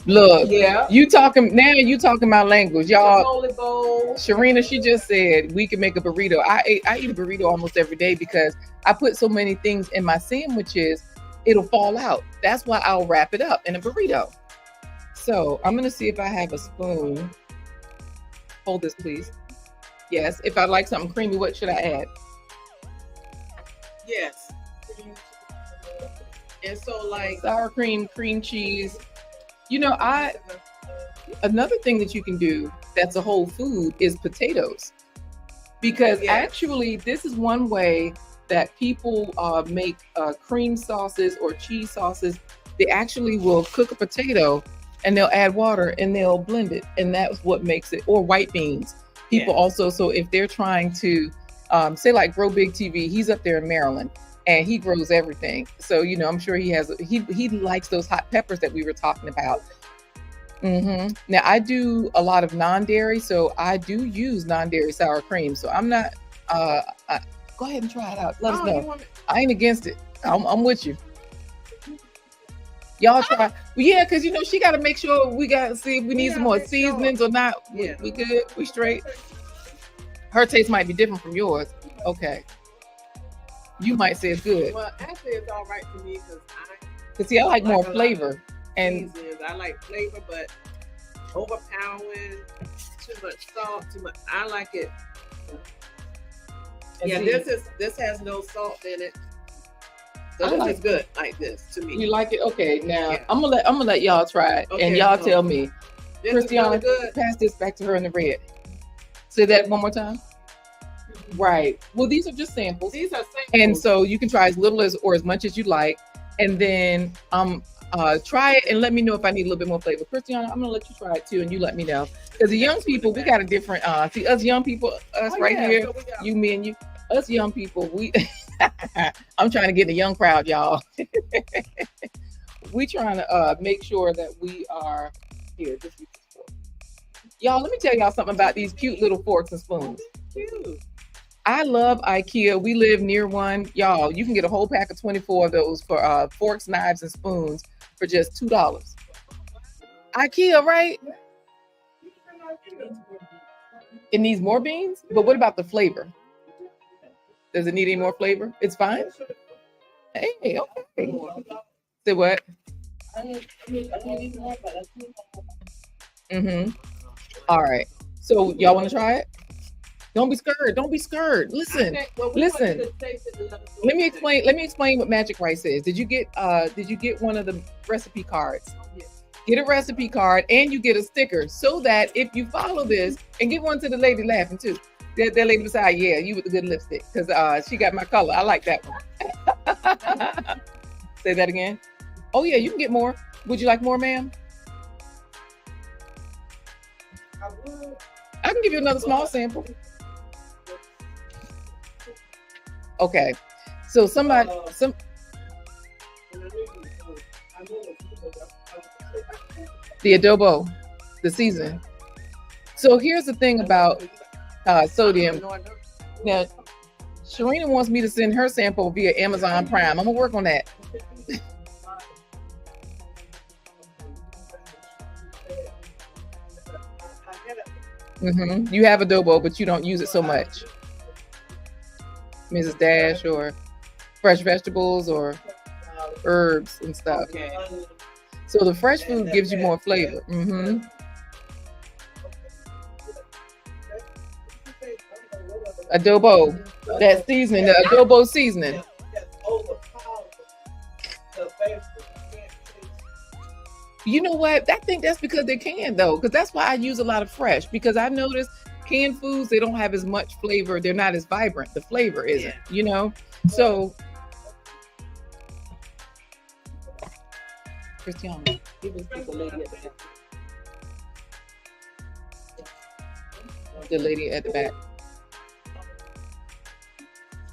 Look, you talking my language, y'all. Sharina, she just said we can make a burrito. I eat a burrito almost every day, because I put so many things in my sandwiches, it'll fall out. That's why I'll wrap it up in a burrito. So I'm gonna see if I have a spoon. Hold this, please. Yes. If I like something creamy, what should I add? Yes. And so, like sour cream, cream cheese. You know, another thing that you can do that's a whole food is potatoes, because actually this is one way that people make cream sauces or cheese sauces. They actually will cook a potato and they'll add water and they'll blend it, and that's what makes it. Or white beans. People also, so if they're trying to say like Grow Big TV, he's up there in Maryland, and he grows everything. So, you know, I'm sure he likes those hot peppers that we were talking about. Mm-hmm. Now, I do a lot of non-dairy, so I do use non-dairy sour cream. So I'm not, go ahead and try it out. Let us know. I ain't against it. I'm with you. Y'all try. Well, yeah, because, you know, she got to make sure we got to see if we need some more seasonings or not. Yeah. We good? We straight? Her taste might be different from yours. Okay. You might say it's good. Well, actually, it's all right for me, because see, I like more flavor. And I like flavor, but overpowering, too much salt, too much. I like it. And Yeah, see, this has no salt in it. So I this like is good like this to me. you like it. Okay, now Yeah. I'm gonna let y'all try it, and Okay, y'all so tell me. this is really Christiana, good. pass this back to her in the red. Say that one more time. Right. Well, these are just samples. These are And samples. so you can try as little as or as much as you like. And then try it and let me know if I need a little bit more flavor. Christiana, I'm gonna let you try it too, and you let me know. Because the young people, we got a different see us young people, us Oh, right yeah, here, so we got- you, me, and you, us young people, we I'm trying to get in the young crowd, y'all. We trying to make sure that we are here. Just use this fork. Y'all, let me tell y'all something about these cute little forks and spoons. Cute. I love IKEA. We live near one. Y'all, you can get a whole pack of 24 of those for forks, knives, and spoons for just $2. IKEA, right? It needs more beans, but what about the flavor? Does it need any more flavor? It's fine. Hey, okay. Say what? Mm-hmm. All right. So y'all want to try it? Don't be scared. Don't be scared. Listen. I think, well, we want you Listen. to taste it and let us know Let me what you think. explain. Let me explain what magic rice is. Did you get one of the recipe cards? Yes. Get a recipe card and you get a sticker so that if you follow this and give one to the lady laughing too. That lady beside, yeah, you with the good lipstick because she got my color. I like that one. Say that again. Oh yeah, you can get more. Would you like more, ma'am? I can give you another small sample. Okay. So some the adobo, the season. So here's the thing about sodium. Now, Sharina wants me to send her sample via Amazon Prime. I'm gonna work on that. You have adobo, but you don't use it so much. Mrs. Dash or fresh vegetables or herbs and stuff. Okay. So the fresh food gives you more flavor. Adobo, that seasoning, the adobo seasoning. You know what? I think that's because they can though, because that's why I use a lot of fresh. Because I noticed canned foods, they don't have as much flavor. They're not as vibrant. The flavor isn't, you know? So Christiana, give us the lady at the back. The lady at the back.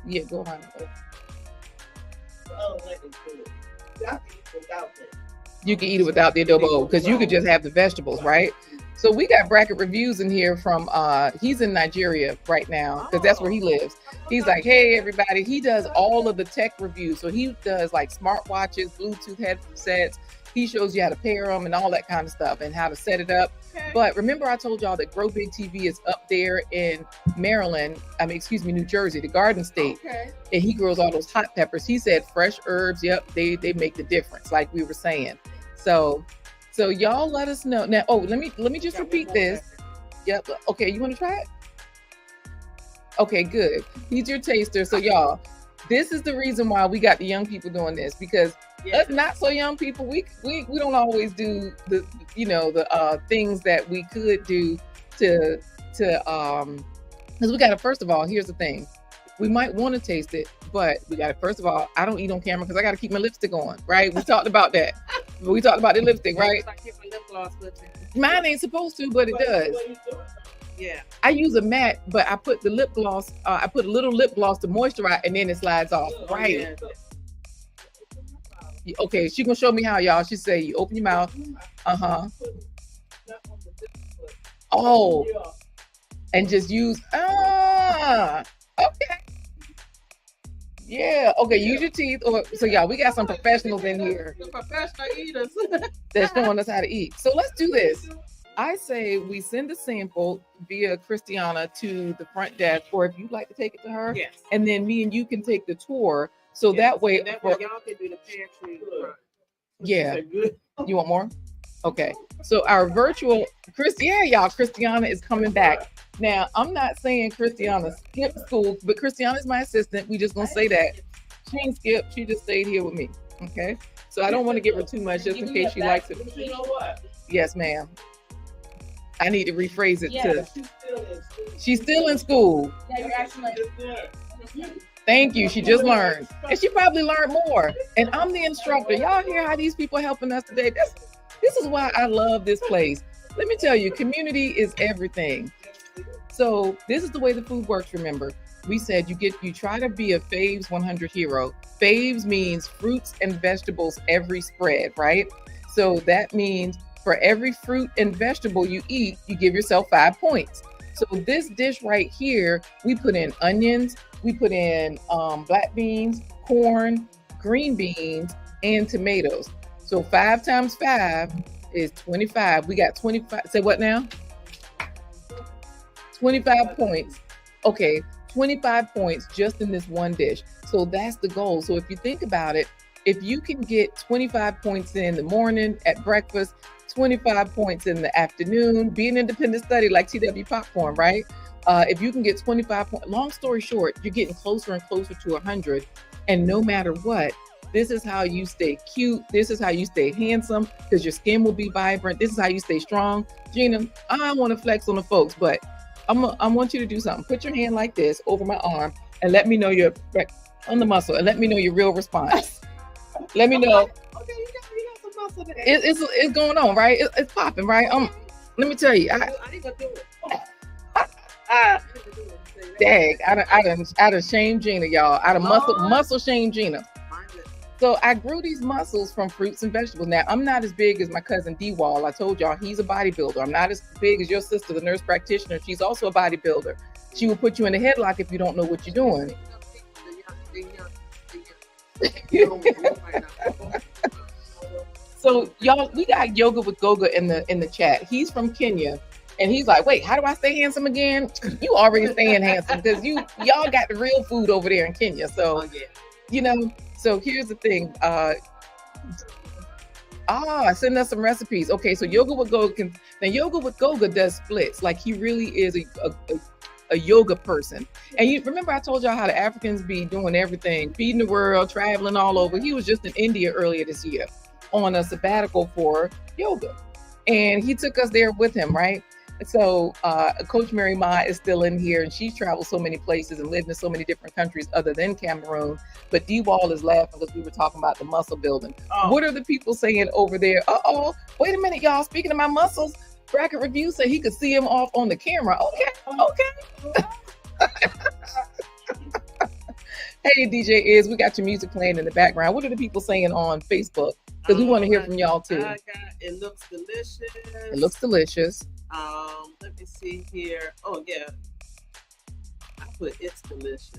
Yeah, go around. You can eat it without the adobo because you could just have the vegetables, right? So we got bracket reviews in here from he's in Nigeria right now because that's where he lives. He's like, hey everybody, he does all of the tech reviews. So he does like smartwatches, Bluetooth headsets. He shows you how to pair them and all that kind of stuff and how to set it up. Okay. But remember I told y'all that Grow Big TV is up there in Maryland, New Jersey, the Garden State. Okay. And he grows all those hot peppers. He said fresh herbs, yep, they make the difference, like we were saying. So y'all let us know. Now, let me just repeat this. Yep. Okay, you want to try it? Okay, good. He's your taster. So y'all, this is the reason why we got the young people doing this because us not so young people, we don't always do the things that we could do to because we gotta, first of all, here's the thing. We might want to taste it, but we got to, first of all, I don't eat on camera because I got to keep my lipstick on, right? We talked about that. We talked about the lipstick, right? Mine ain't supposed to, but it does. Yeah. I use a matte, but I put the lip gloss, I put a little lip gloss to moisturize and then it slides off, right? Yeah. Okay, she gonna show me how, y'all. She say you open your mouth. Oh. And just use, okay. Yeah. Okay. Use your teeth. So yeah, we got some professionals in here. Professional eaters. That's showing us how to eat. So let's do this. I say we send a sample via Christiana to the front desk, or if you'd like to take it to her, yes. And then me and you can take the tour. So that way, y'all can do the pantry. Yeah. You want more? Okay. So our virtual Christiana is coming back. Now, I'm not saying Christiana skipped school, but Christiana's my assistant. We just gonna say that. She ain't skipped, she just stayed here with me. Okay. So I don't want to give her too much just in case she likes it. You know what? Yes, ma'am. I need to rephrase it Yeah, to she's still in school. she's still in school. Yeah, you're actually. Thank you. She just learned. And she probably learned more. And I'm the instructor. Y'all hear how these people helping us today? This is why I love this place. Let me tell you, community is everything. So this is the way the food works, remember. We said you try to be a Faves 100 hero. Faves means fruits and vegetables every spread, right? So that means for every fruit and vegetable you eat, you give yourself 5 points. So this dish right here, we put in onions, we put in black beans, corn, green beans, and tomatoes. So 5 times 5 is 25. We got 25. Say what now? 25 points. Okay, 25 points just in this one dish. So that's the goal. So if you think about it, if you can get 25 points in the morning at breakfast, 25 points in the afternoon, be an independent study like TW Popcorn, right? If you can get 25 points, long story short, you're getting closer and closer to 100. And no matter what, this is how you stay cute. This is how you stay handsome because your skin will be vibrant. This is how you stay strong. Jeana, I want to flex on the folks, but I want you to do something. Put your hand like this over my arm and let me know your on the muscle and let me know your real response. Let me know. Okay, you got some muscle there. It's going on, right? It's popping, right? Let me tell you. I ain't gonna do it. Dang, I done shamed Jeana, y'all. I done muscle shame Jeana. So I grew these muscles from fruits and vegetables. Now, I'm not as big as my cousin D-Wall. I told y'all he's a bodybuilder. I'm not as big as your sister, the nurse practitioner. She's also a bodybuilder. She will put you in a headlock if you don't know what you're doing. So y'all, we got Yoga with Goga in the chat. He's from Kenya. And he's like, wait, how do I stay handsome again? You already staying handsome because y'all got the real food over there in Kenya. So, you know, so here's the thing. Send us some recipes. Okay, so Yoga with Goga Yoga with Goga does splits. Like he really is a yoga person. And you remember I told y'all how the Africans be doing everything, feeding the world, traveling all over. He was just in India earlier this year on a sabbatical for yoga. And he took us there with him, right? So Coach Mary Ma is still in here and she's traveled so many places and lived in so many different countries other than Cameroon. But D-Wall is laughing because we were talking about the muscle building. What are the people saying over there? Wait a minute, y'all. Speaking of my muscles, Bracket Review said he could see him off on the camera. Okay. Hey, DJ Is, we got your music playing in the background. What are the people saying on Facebook? Because we want to hear from y'all too. It looks delicious. It looks delicious. Let me see here. Oh yeah, I put it's delicious.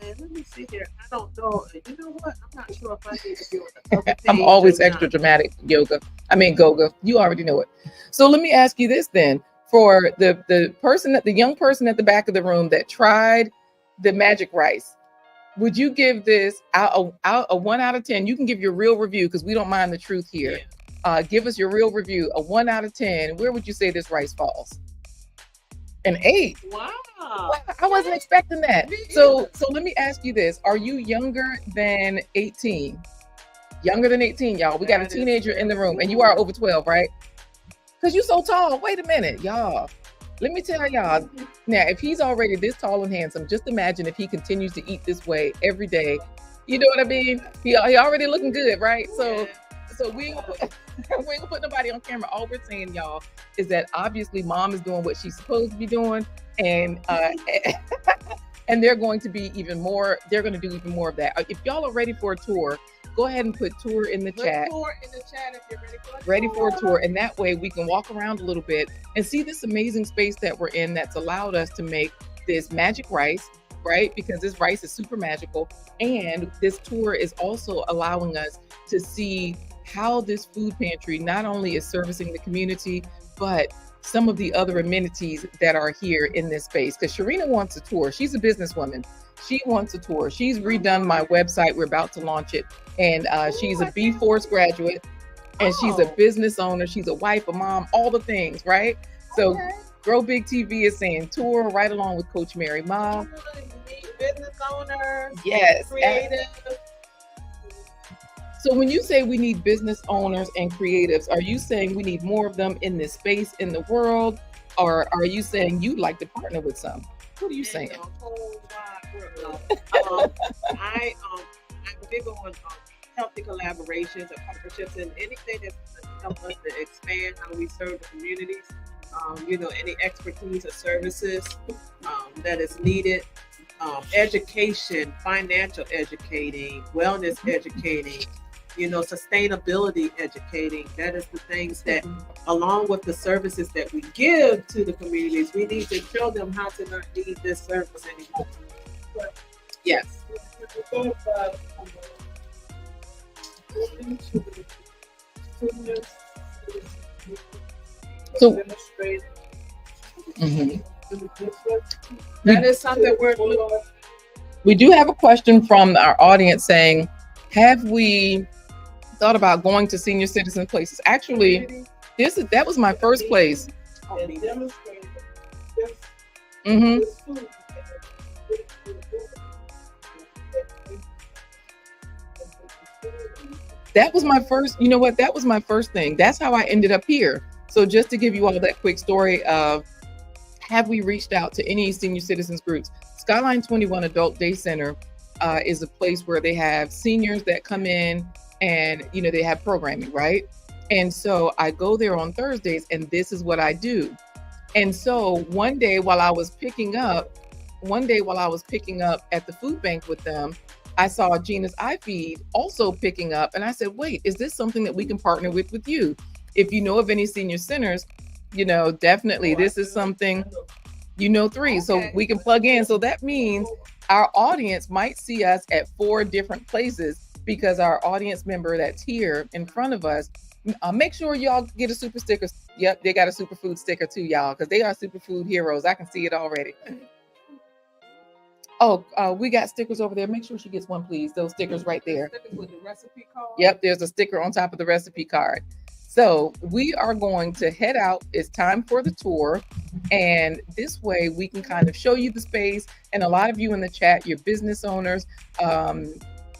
And let me see here. I don't know. You know what? I'm not sure if I need to do it. I'm always extra dramatic, Goga. You already know it. So let me ask you this then: for the young person at the back of the room that tried the magic rice, would you give this out a 1 out of 10? You can give your real review because we don't mind the truth here. Give us your real review. A 1 out of 10. Where would you say this rice falls? An 8. Wow. I wasn't expecting that. So let me ask you this: are you younger than 18? Younger than 18, y'all. We got a teenager in the room, and you are over 12, right? Because you're so tall. Wait a minute, y'all. Let me tell y'all, now, if he's already this tall and handsome, just imagine if he continues to eat this way every day. You know what I mean? He already looking good, right? So we ain't gonna put nobody on camera. All we're saying, y'all, is that obviously mom is doing what she's supposed to be doing, and and they're going to do even more of that. If y'all are ready for a tour, go ahead and put tour in the chat. Tour in the chat if you're ready for a tour. And that way we can walk around a little bit and see this amazing space that we're in that's allowed us to make this magic rice, right? Because this rice is super magical. And this tour is also allowing us to see how this food pantry not only is servicing the community, but some of the other amenities that are here in this space. Because Sharina wants a tour. She's a businesswoman. She wants a tour. She's redone my website. We're about to launch it. And she's a B Force graduate, and she's a business owner. She's a wife, a mom, all the things, right? So Grow Big TV is saying tour right along with Coach Mary Ma. You need business owners, Yes. creative. So when you say we need business owners and creatives, are you saying we need more of them in this space in the world? Or are you saying you'd like to partner with some? What are you saying? I'm big on healthy collaborations and partnerships and anything that's going to help us to expand how we serve the communities. Any expertise or services that is needed. Education, financial educating, wellness educating, sustainability educating. That is the things that, along with the services that we give to the communities, we need to show them how to not need this service anymore. Yes. So that is something we do have a question from our audience saying, have we thought about going to senior citizen places? Actually, that was my first place. That was my first, you know what? That was my first thing. That's how I ended up here. So just to give you all that quick story of, have we reached out to any senior citizens groups? Skyline 21 Adult Day Center is a place where they have seniors that come in and, they have programming, right? And so I go there on Thursdays and this is what I do. And so one day while I was picking up at the food bank with them, I saw Jeana's iFeed also picking up. And I said, wait, is this something that we can partner with you? If you know of any senior centers, definitely this is something, 3, so we can plug in. So that means our audience might see us at 4 different places because our audience member that's here in front of us, make sure y'all get a super sticker. Yep, they got a superfood sticker too, y'all, because they are superfood heroes. I can see it already. Oh, we got stickers over there. Make sure she gets one, please. Those stickers right there. with the recipe card. Yep, there's a sticker on top of the recipe card. So we are going to head out. It's time for the tour. And this way we can kind of show you the space. And a lot of you in the chat, you're business owners.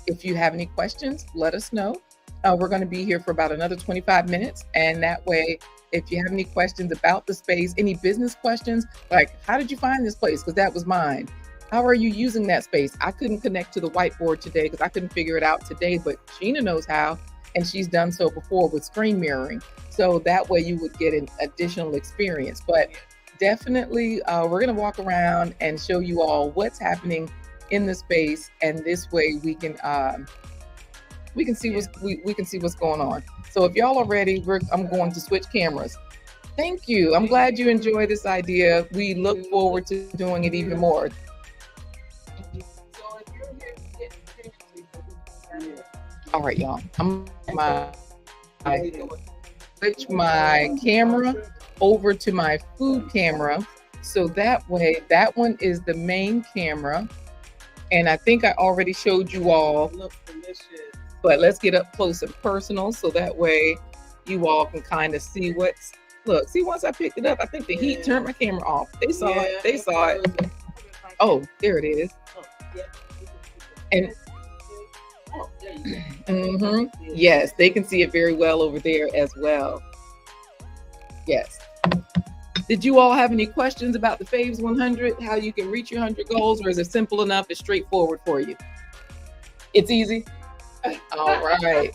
If you have any questions, let us know. We're going to be here for about another 25 minutes. And that way, if you have any questions about the space, any business questions, like how did you find this place? Because that was mine. How are you using that space? I couldn't connect to the whiteboard today because I couldn't figure it out today, but Jeana knows how, and she's done so before with screen mirroring. So that way you would get an additional experience. But definitely, we're going to walk around and show you all what's happening in the space, and this way we can see what's going on. So if y'all are ready, I'm going to switch cameras. Thank you. I'm glad you enjoy this idea. We look forward to doing it even more. All right, y'all. I'm switch my camera over to my food camera. So that way, that one is the main camera. And I think I already showed you all. Looks delicious. But let's get up close and personal so that way you all can kind of see what's. Look, see, once I picked it up, I think the heat turned my camera off. They saw it. They saw it. Oh, there it is. And yes, they can see it very well over there as well. Yes. Did you all have any questions about the Faves 100, how you can reach your 100 goals, or is it simple enough, it's straightforward for you? It's easy? All right.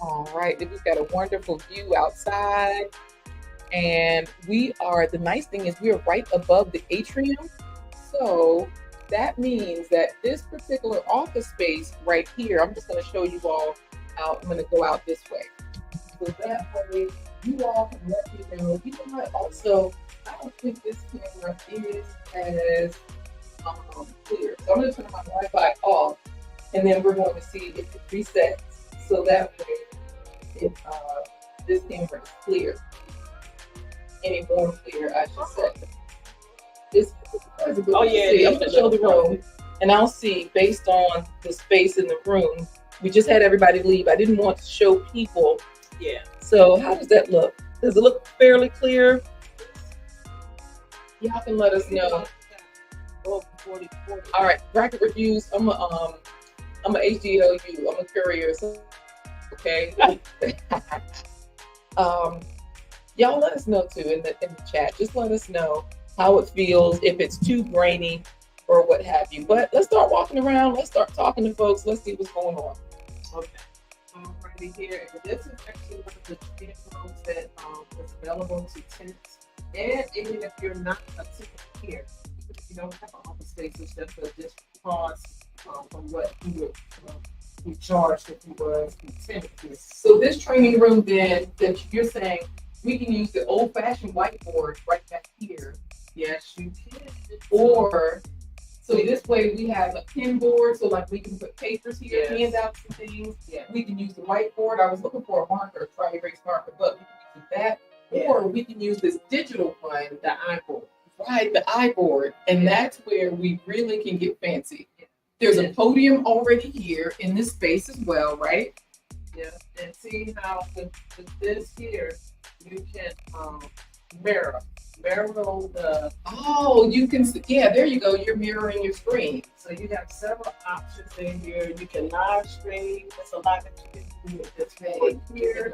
All right, we've got a wonderful view outside. And the nice thing is we're right above the atrium. So that means that this particular office space right here, I'm just going to show you all out. I'm going to go out this way. So that way you all can let me know. You know what? Also, I don't think this camera is as clear. So I'm going to turn my Wi-Fi off, and then we're going to see if it resets. So that way, if this camera is clear. any more clear, I should say. This, Oh, yeah, I'm going to show the room, and I'll see, based on the space in the room, we just had everybody leave. I didn't want to show people. Yeah. So how does that look? Does it look fairly clear? Y'all can let us know. Oh, 40. All right, bracket reviews. I'm a HDLU. I'm a courier. So, okay. Y'all let us know too in the chat. Just let us know how it feels, if it's too grainy or what have you. But let's start walking around. Let's start talking to folks. Let's see what's going on. Okay. Right here, and this is actually one of the training rooms that is available to tenants. And even if you're not a tenant here, if you don't have an office space, it's just a different cost from what you would be charged if you were a tenant here. So this training room then, that you're saying, we can use the old-fashioned whiteboard right back here. Yes, you can. Or, so this way we have a pin board, so like we can put papers here, Yes. handouts and things. Yeah. We can use the whiteboard. I was looking for a marker, a dry erase marker, but we can use that. Yeah. Or we can use this digital one, The iPhone. right, the iBoard, and that's where we really can get fancy. There's a podium already here in this space as well, right? Yeah. And see how with this here, you can mirror the. Oh, you can, yeah, there you go. You're mirroring your screen. So you have several options in here. You can live stream. There's a lot that you can do with this board here.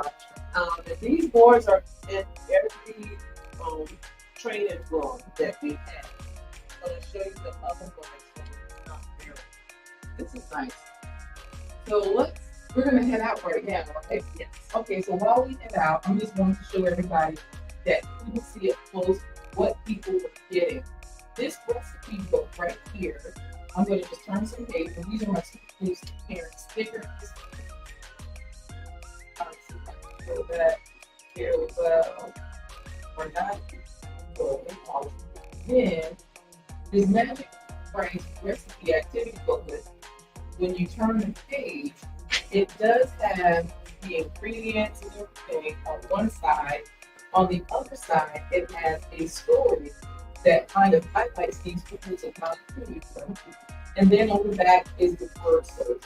And these boards are in every training room that we have. I'm going to show you the other ones. This is nice. So we're gonna head out right now, right? Yes. Okay, so while we head out, I'm just going to show everybody that you can see up close what people are getting. This recipe book right here, I'm gonna just turn some pages, and these are my SuperFood Parents stickers. See if I can show that here as well. Or not. Then this magic phrase recipe activity booklet. When you turn the page, it does have the ingredients and everything on one side. On the other side, it has a story that kind of highlights these foods and how to use them. And then on the back is the word search.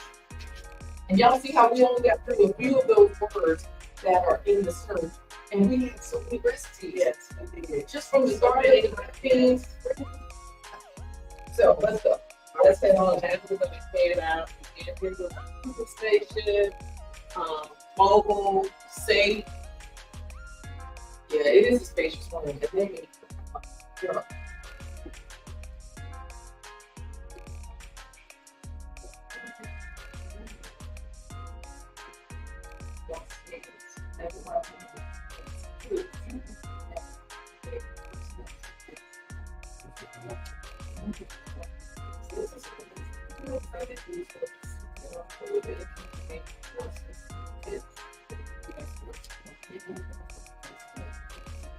And y'all see how we only got through a few of those words that are in the search. And we had so many recipes. Yes. Just from the garden, things. So let's go. Let's head on. Everybody made it out. And here's a food station, mobile, safe. Yeah, it is a spacious one. Yeah.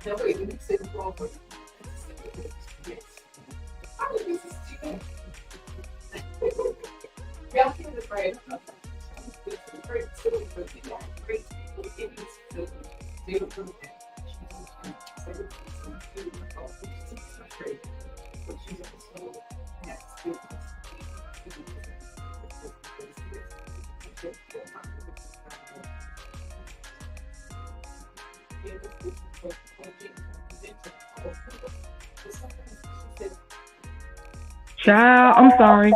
No, wait, let me say the forward. Yes. Oh, this is too. Y'all hear the bread? Great, silly cookie. Great, it is silly. Zero for the bed. Child, I'm sorry.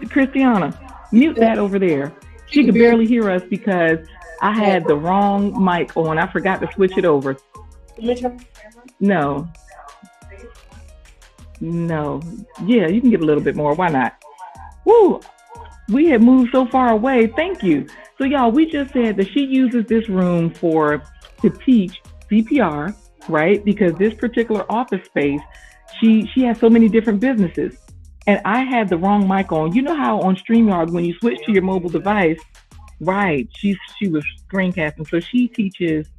Christiana, mute that over there. She could barely hear us because I had the wrong mic on. I forgot to switch it over. No. Yeah, you can get a little bit more. Why not? Woo! We had moved so far away. Thank you. So y'all, we just said that she uses this room to teach CPR, right? Because this particular office space, she has so many different businesses. And I had the wrong mic on. You know how on StreamYard, when you switch to your mobile device, right, she was screencasting. So she teaches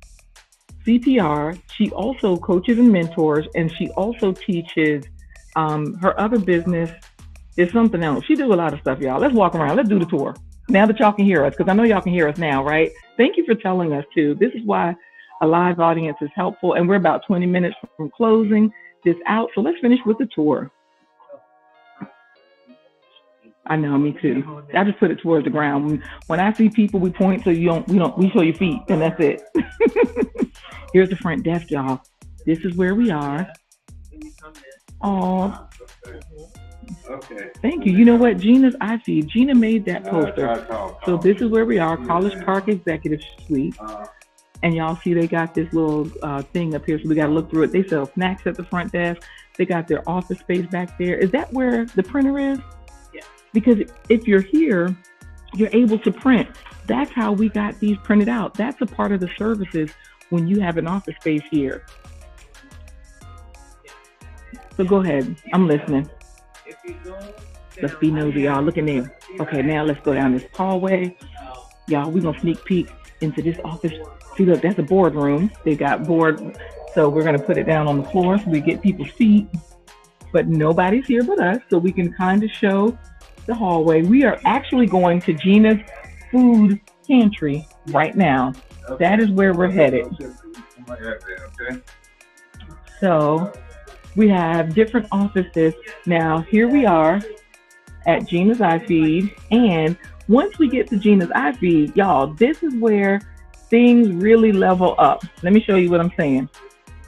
CPR. She also coaches and mentors, and she also teaches her other business is something else. She do a lot of stuff, y'all. Let's walk around. Let's do the tour. Now that y'all can hear us, because I know y'all can hear us now, right? Thank you for telling us too. This is why A live audience is helpful, and we're about 20 minutes from closing this out. So let's finish with the tour. I know, me too. I just put it towards the ground. When I see people, we point so we show your feet, and that's it. Here's the front desk, y'all. This is where we are. Oh, okay. Thank you. You know what? Jeana's iFeed. Jeana made that poster. So this is where we are, College Park Executive Suite. And y'all see they got this little thing up here, so we got to look through it. They sell snacks at the front desk. They got their office space back there. Is that where the printer is? Yeah. Because if you're here, you're able to print. That's how we got these printed out. That's a part of the services when you have an office space here. So go ahead. I'm listening. Let's be nosy, y'all. Look in there. Okay, now let's go down this hallway. Y'all, we're going to sneak peek into this office. See, look, that's a boardroom. They got board. So we're going to put it down on the floor so we get people's feet. But nobody's here but us, so we can kind of show the hallway. We are actually going to Jeana's food pantry right now. That is where we're headed. So we have different offices. Now, here we are at Jeana's iFeed. And once we get to Jeana's iFeed, y'all, this is where things really level up. Let me show you what I'm saying.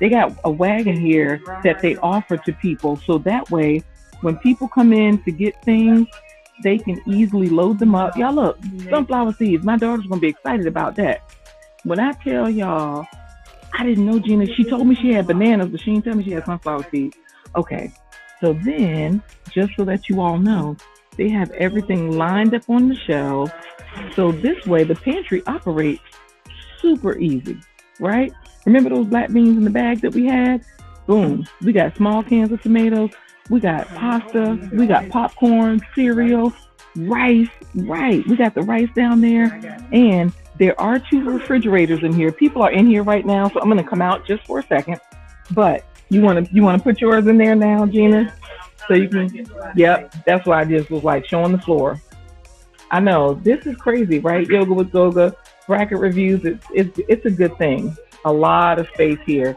They got a wagon here that they offer to people. So that way, when people come in to get things, they can easily load them up. Y'all look, sunflower seeds. My daughter's going to be excited about that. When I tell y'all, I didn't know Jeana. She told me she had bananas, but she didn't tell me she had sunflower seeds. Okay. So then, just so that you all know, they have everything lined up on the shelves. So this way, the pantry operates super easy, right? Remember those black beans in the bag that we had? Boom. We got small cans of tomatoes. We got pasta. We got popcorn, cereal, rice. Right. We got the rice down there. And there are 2 refrigerators in here. People are in here right now, so I'm going to come out just for a second. But you want to put yours in there now, Jeana? So you can, yep, that's why I just was like showing the floor. I know, this is crazy, right? Yoga with Goga, bracket reviews, it's a good thing. A lot of space here.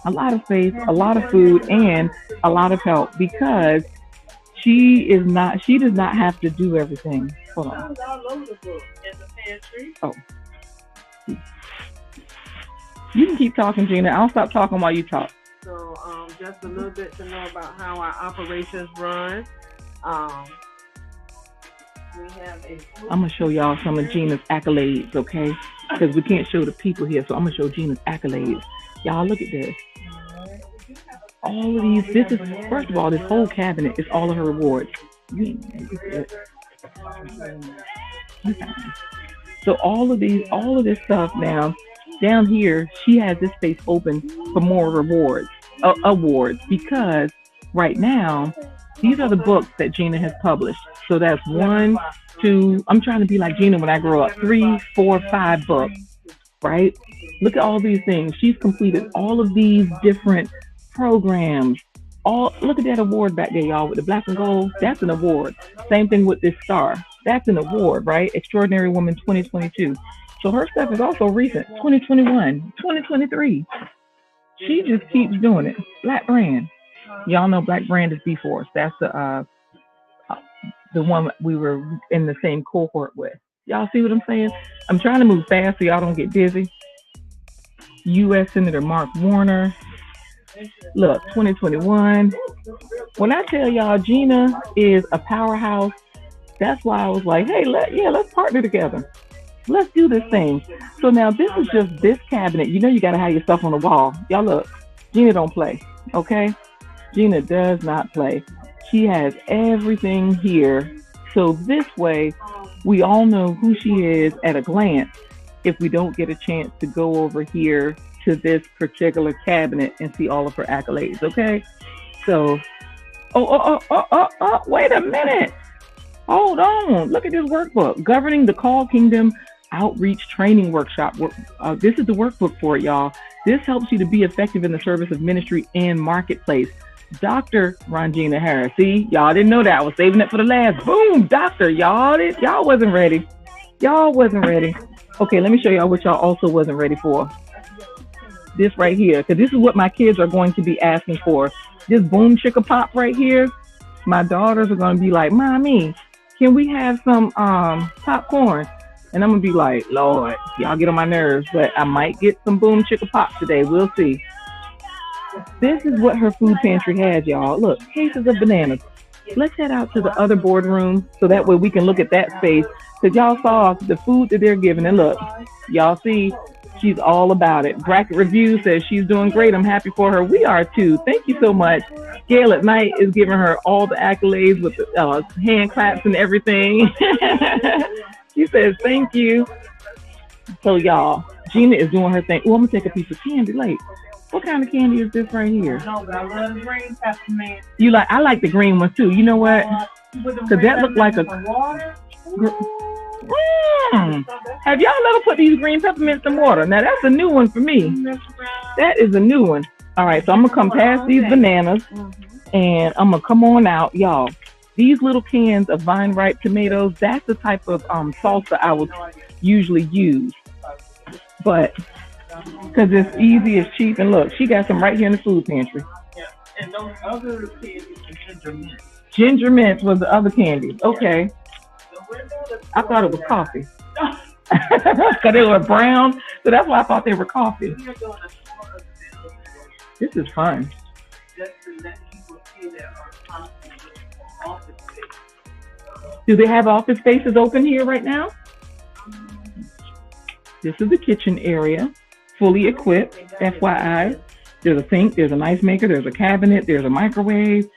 A lot of space, a lot of food, and a lot of help because she does not have to do everything. Hold on. Oh. You can keep talking, Jeana. I'll stop talking while you talk. So just a little bit to know about how our operations run. I'm going to show y'all some of Jeana's accolades, okay? Because we can't show the people here, so I'm going to show Jeana's accolades. Y'all, look at this. All of these, this is, first of all, this whole cabinet is all of her rewards. So all of this stuff now, down here, she has this space open for more awards, because right now, these are the books that Jeana has published. So that's 1, 2, I'm trying to be like Jeana when I grow up, 3, 4, 5 books, right? Look at all these things. She's completed all of these different programs. Look at that award back there, y'all, with the black and gold. That's an award. Same thing with this star. That's an award, right? Extraordinary Woman 2022. So her stuff is also recent, 2021, 2023. She just keeps doing it. Black brand. Y'all know Black brand is B-Force. That's the one we were in the same cohort with. Y'all see what I'm saying? I'm trying to move fast so y'all don't get busy. U.S. Senator Mark Warner. Look, 2021. When I tell y'all Jeana is a powerhouse, that's why I was like, hey, let's partner together. Let's do this thing. So now this is just this cabinet. You know you got to have your stuff on the wall. Y'all look, Jeana don't play, okay? Jeana does not play. She has everything here. So this way, we all know who she is at a glance if we don't get a chance to go over here to this particular cabinet and see all of her accolades, okay? So, wait a minute. Hold on. Look at this workbook. Governing the Call Kingdom Outreach Training Workshop. This is the workbook for it, y'all. This helps you to be effective in the service of ministry and marketplace. Dr. Rongina Harris. See, y'all didn't know that. I was saving it for the last. Boom, doctor. Y'all wasn't ready. Y'all wasn't ready. Okay, let me show y'all what y'all also wasn't ready for. this right here, because this is what my kids are going to be asking for. This boom chicka pop right here. My daughters are going to be like, Mommy, can we have some popcorn? And I'm going to be like, Lord, y'all get on my nerves, but I might get some boom chicka pop today. We'll see. This is what her food pantry has, y'all. Look, cases of bananas. Let's head out to the other boardroom so that way we can look at that space. Because y'all saw the food that they're giving. And look, y'all see, she's all about it. Bracket Review says she's doing great. I'm happy for her. We are too. Thank you so much. Gail at Night is giving her all the accolades with the hand claps and everything. She says, thank you. So y'all, Jeana is doing her thing. Oh, I'm going to take a piece of candy. Like, what kind of candy is this right here? No, but I love the green peppermint. I like the green one too. You know what? Because that looked like a water. Have y'all ever put these green peppermints in water? Now that's a new one for me. That is a new one. All right, so I'm gonna come past these bananas, and I'm gonna come on out, y'all. These little cans of vine ripe tomatoes. That's the type of salsa I would usually use, but because it's easy, it's cheap, and look, she got some right here in the food pantry. Yeah, and those other candies are ginger mint. Ginger mint was the other candy. Okay. I thought it was coffee. Because they were brown, so that's why I thought they were coffee. This is fun. Do they have office spaces open here right now? This is the kitchen area, fully equipped, FYI. There's a sink, there's an ice maker, there's a cabinet, there's a microwave,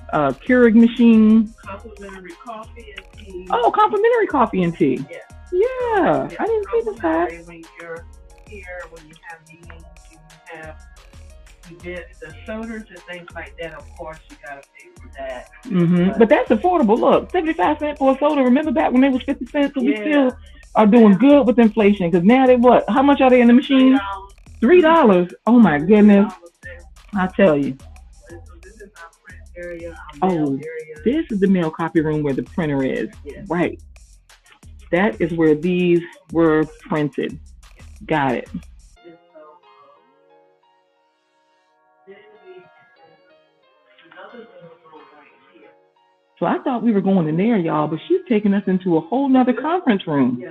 a Keurig machine. Complimentary coffee and tea. Oh, complimentary coffee and tea. Yeah. Yeah, I didn't see the side. When you're here, when you have meetings, you have events, the sodas and things like that. Of course, you gotta pay for that. But that's affordable. Look, 75 cents for a soda. Remember back when they was 50 cents? So we still are doing good with inflation. Because now they what? How much are they in the machine? $3. Oh my goodness! I tell you. Area, area. This is the mail copy room where the printer is. Yeah. Right. That is where these were printed. Got it. So I thought we were going in there, y'all, but she's taking us into a whole nother conference room.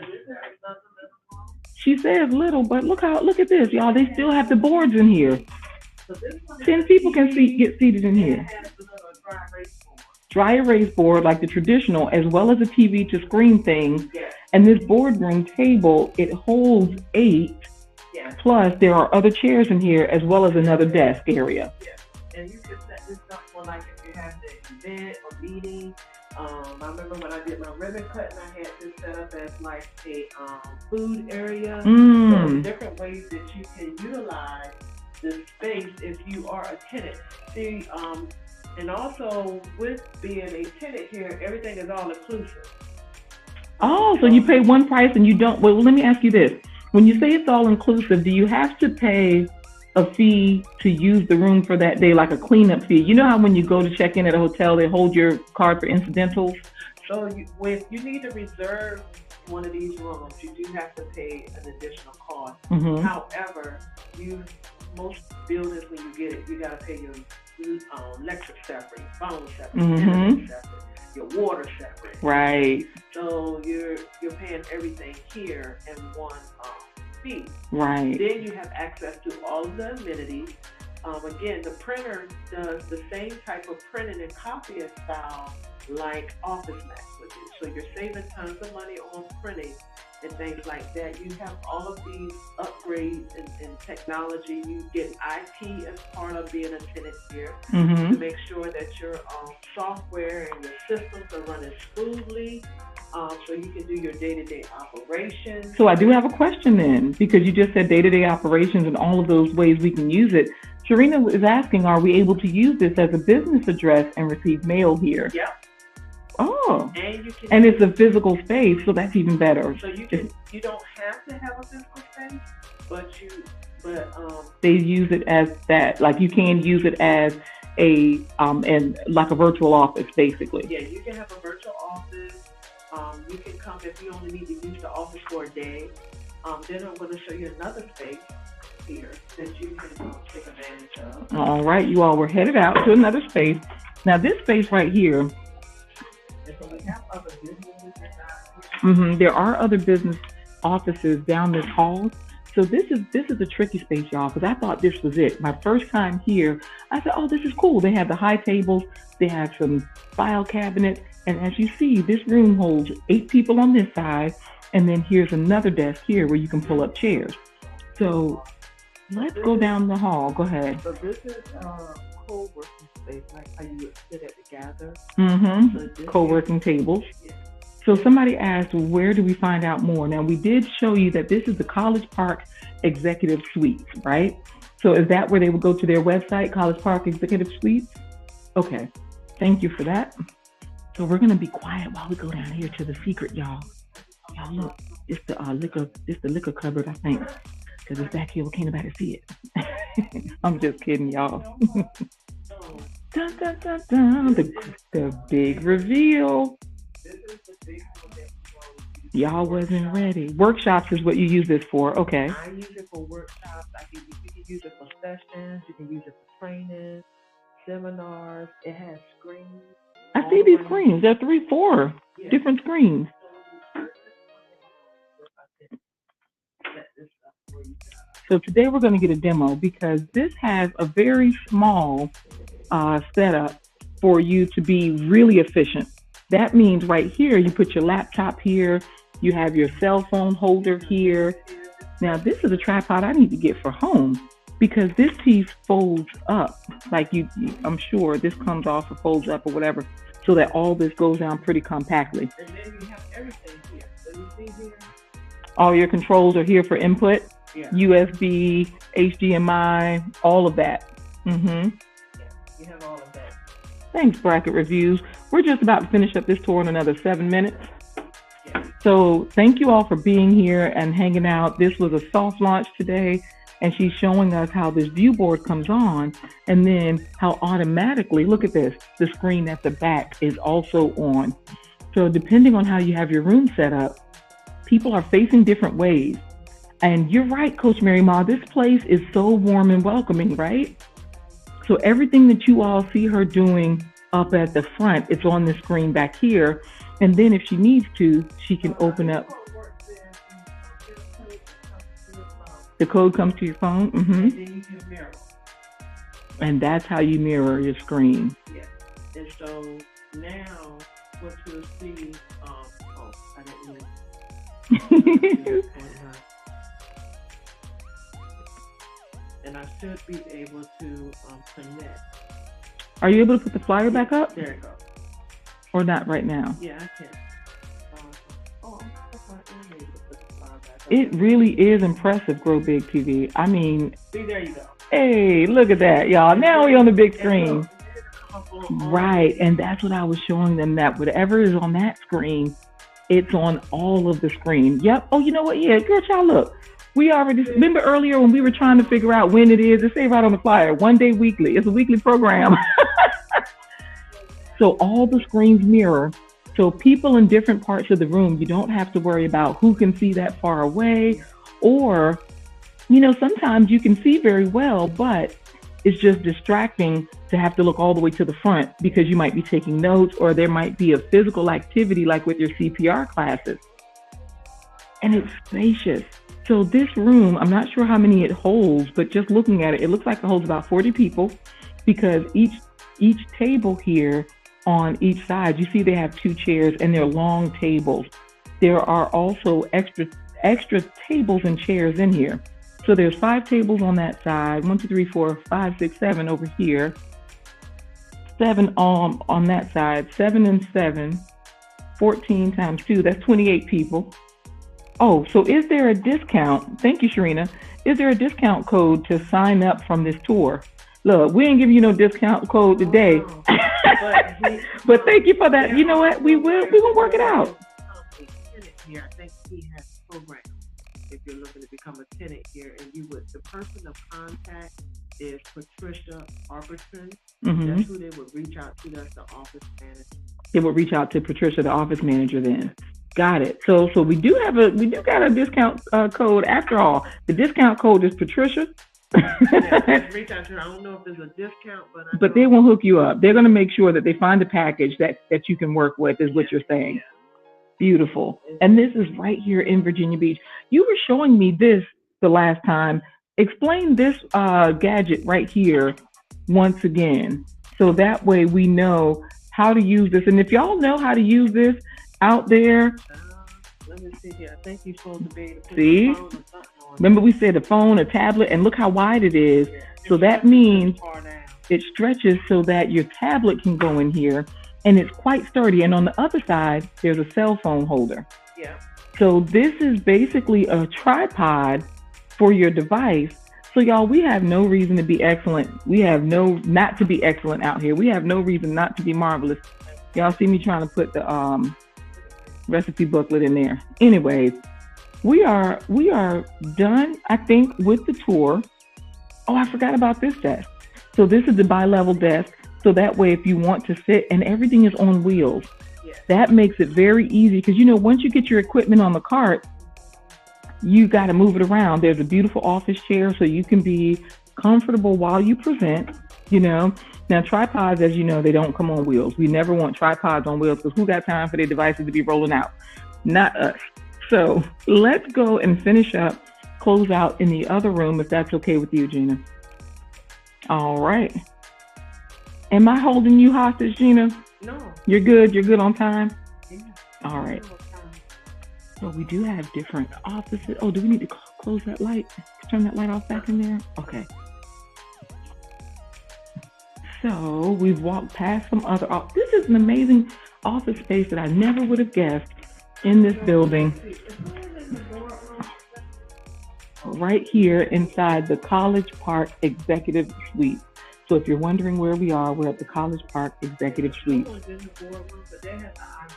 She says little, but look at this, y'all. They still have the boards in here. 10 people can get seated in here. Dry erase board, like the traditional, as well as a TV to screen thing. And this boardroom table, it holds 8. Plus, there are other chairs in here, as well as another desk area. And you can set this up for like if you have the event or meeting. I remember when I did my ribbon cutting, I had this set up as like a food area. So different ways that you can utilize the space if you are a tenant. See, and also with being a tenant here, everything is all inclusive. Oh, so you pay one price and you don't. Well, let me ask you this: when you say it's all inclusive, do you have to pay a fee to use the room for that day, like a cleanup fee? You know how when you go to check in at a hotel, they hold your card for incidentals? So when you need to reserve one of these rooms, you do have to pay an additional cost. However, most buildings, when you get it, you got to pay your electric separate, your phone separate, internet separate, your water separate. Right. So you're paying everything here in one fee. Right. Then you have access to all of the amenities. Again, the printer does the same type of printing and copying style like Office Max would do. So you're saving tons of money on printing and things like that. You have all of these upgrades in technology. You get IT as part of being a tenant here to make sure that your software and your systems are running smoothly. So you can do your day-to-day operations. So I do have a question then, because you just said day-to-day operations and all of those ways we can use it. Sharina is asking, are we able to use this as a business address and receive mail here? Yeah. Oh. And it's a physical space, so that's even better. So you don't have to have a physical space, but they use it as that. Like you can use it as a and like a virtual office, basically. Yeah, you can have a virtual office. You can come if you only need to use the office for a day. Then I'm going to show you another space here that you can take advantage of. All right, you all, were headed out to another space. Now, this space right here, And so we have other businesses inside here. there are other business offices down this hall. So this is a tricky space, y'all, because I thought this was it. My first time here, I said, oh, this is cool. They have the high tables. They have some file cabinets. And as you see, this room holds 8 people on this side. And then here's another desk here where you can pull up chairs. So let's go down the hall. Go ahead. So this is co-working space, like how you would sit at the gather. So this Co-working tables. Yeah. So somebody asked, where do we find out more? Now, we did show you that this is the College Park Executive Suites, right? So is that where they would go to their website, College Park Executive Suites? Okay, thank you for that. So we're gonna be quiet while we go down here to the secret, y'all. Y'all look, it's the liquor cupboard, I think, because it's back here. We can't nobody see it. I'm just kidding, y'all. Dun, dun, dun, dun. The big reveal. This is the big one that Y'all wasn't ready. Workshops is what you use this for. Okay. I use it for workshops. You can use it for sessions. You can use it for training, seminars. It has screens. I see these screens. There are 3, 4 different screens. So today we're going to get a demo because this has a very small setup for you to be really efficient. That means right here, you put your laptop here, you have your cell phone holder here. Now this is a tripod I need to get for home because this piece folds up. Like I'm sure this comes off or folds up or whatever, so that all this goes down pretty compactly. And then you have everything here. So you see here? All your controls are here for input. Yeah. USB, HDMI, all of that. Yeah, you have all of that. Thanks, Bracket Reviews. We're just about to finish up this tour in another 7 minutes. Yeah. So thank you all for being here and hanging out. This was a soft launch today, and she's showing us how this view board comes on and then how automatically, look at this, the screen at the back is also on. So depending on how you have your room set up, people are facing different ways. And you're right, Coach Mary Ma, this place is so warm and welcoming, right? So everything that you all see her doing up at the front, it's on the screen back here. And then if she needs to, she can open up. The code comes to your phone. And then you can mirror. And that's how you mirror your screen. Yeah. And so now what you'll see, I didn't know. And I should be able to connect. Are you able to put the flyer back up? There it goes. Or not right now? Yeah, I can. I'm not able to put the flyer back up. It really is impressive, Grow Big TV. I mean, See, there you go. hey, look at that, y'all. Now we're on the big screen. And look, Right, and that's what I was showing them, that whatever is on that screen, it's on all of the screen. Yep. Oh, you know what? Yeah, girl, y'all look. We already, remember earlier when we were trying to figure out when it is, it say right on the flyer, 1 day weekly. It's a weekly program. So all the screens mirror. So people in different parts of the room, you don't have to worry about who can see that far away, or, sometimes you can see very well, but it's just distracting to have to look all the way to the front because you might be taking notes, or there might be a physical activity like with your CPR classes. And it's spacious. So this room, I'm not sure how many it holds, but just looking at it, it looks like it holds about 40 people because each table here on each side, you see they have 2 chairs and they're long tables. There are also extra tables and chairs in here. So there's 5 tables on that side, 1, 2, 3, 4, 5, 6, 7 over here, 7 on that side, 7 and 7, 14 times 2, that's 28 people. Oh, so is there a discount? Thank you, Sharina. Is there a discount code to sign up from this tour? Look, we ain't giving you no discount code today. But thank you for that. You know what? We will work it out. Here, I think he has a program. If you're looking to become a tenant here, and the person of contact is Patricia Arberton. That's who they would reach out to. That's the office manager. They would reach out to Patricia, the office manager then. Got it. So we do got a discount code after all. The discount code is Patricia. Yeah, just reach out to her. I don't know if there's a discount, but I But they know. will hook you up. They're going to make sure that they find a package that you can work with, is what Yeah, you're saying. yeah. Beautiful. It's, And this is right here in Virginia Beach. You were showing me this the last time. Explain this gadget right here once again. So that way we know how to use this. And if y'all know how to use this out there, uh, let me see here. I think you're supposed to be able to put your see, phone or something on it. remember we said a phone, a tablet, and look how wide it is. Yeah, So it that stretches this means far down. it stretches so that your tablet can go in here and it's quite sturdy. And on the other side, there's a cell phone holder. Yeah. So this is basically a tripod for your device. So y'all, we have no reason to be excellent. We have no not to be excellent out here. We have no reason not to be marvelous. Y'all see me trying to put the recipe booklet in there. Anyways, we are done, I think, with the tour. Oh, I forgot about this desk. So this is the bi-level desk. So that way, if you want to sit, and everything is on wheels, Yeah. that makes it very easy. Because once you get your equipment on the cart, you got to move it around. There's a beautiful office chair, so you can be comfortable while you present. Now tripods, as you know, they don't come on wheels. We never want tripods on wheels because who got time for their devices to be rolling out? Not us. So let's go and finish up, close out in the other room, if that's okay with you, Jeana. All right. Am I holding you hostage, Jeana? No. You're good. You're good on time. Yeah. All right. No time. So we do have different offices. Oh, do we need to close that light? Turn that light off back in there? Okay. So we've walked past some other. This is an amazing office space that I never would have guessed in this building. Right here inside the College Park Executive Suite. So if you're wondering where we are, we're at the College Park Executive Suite. Someone's in the boardroom, but they have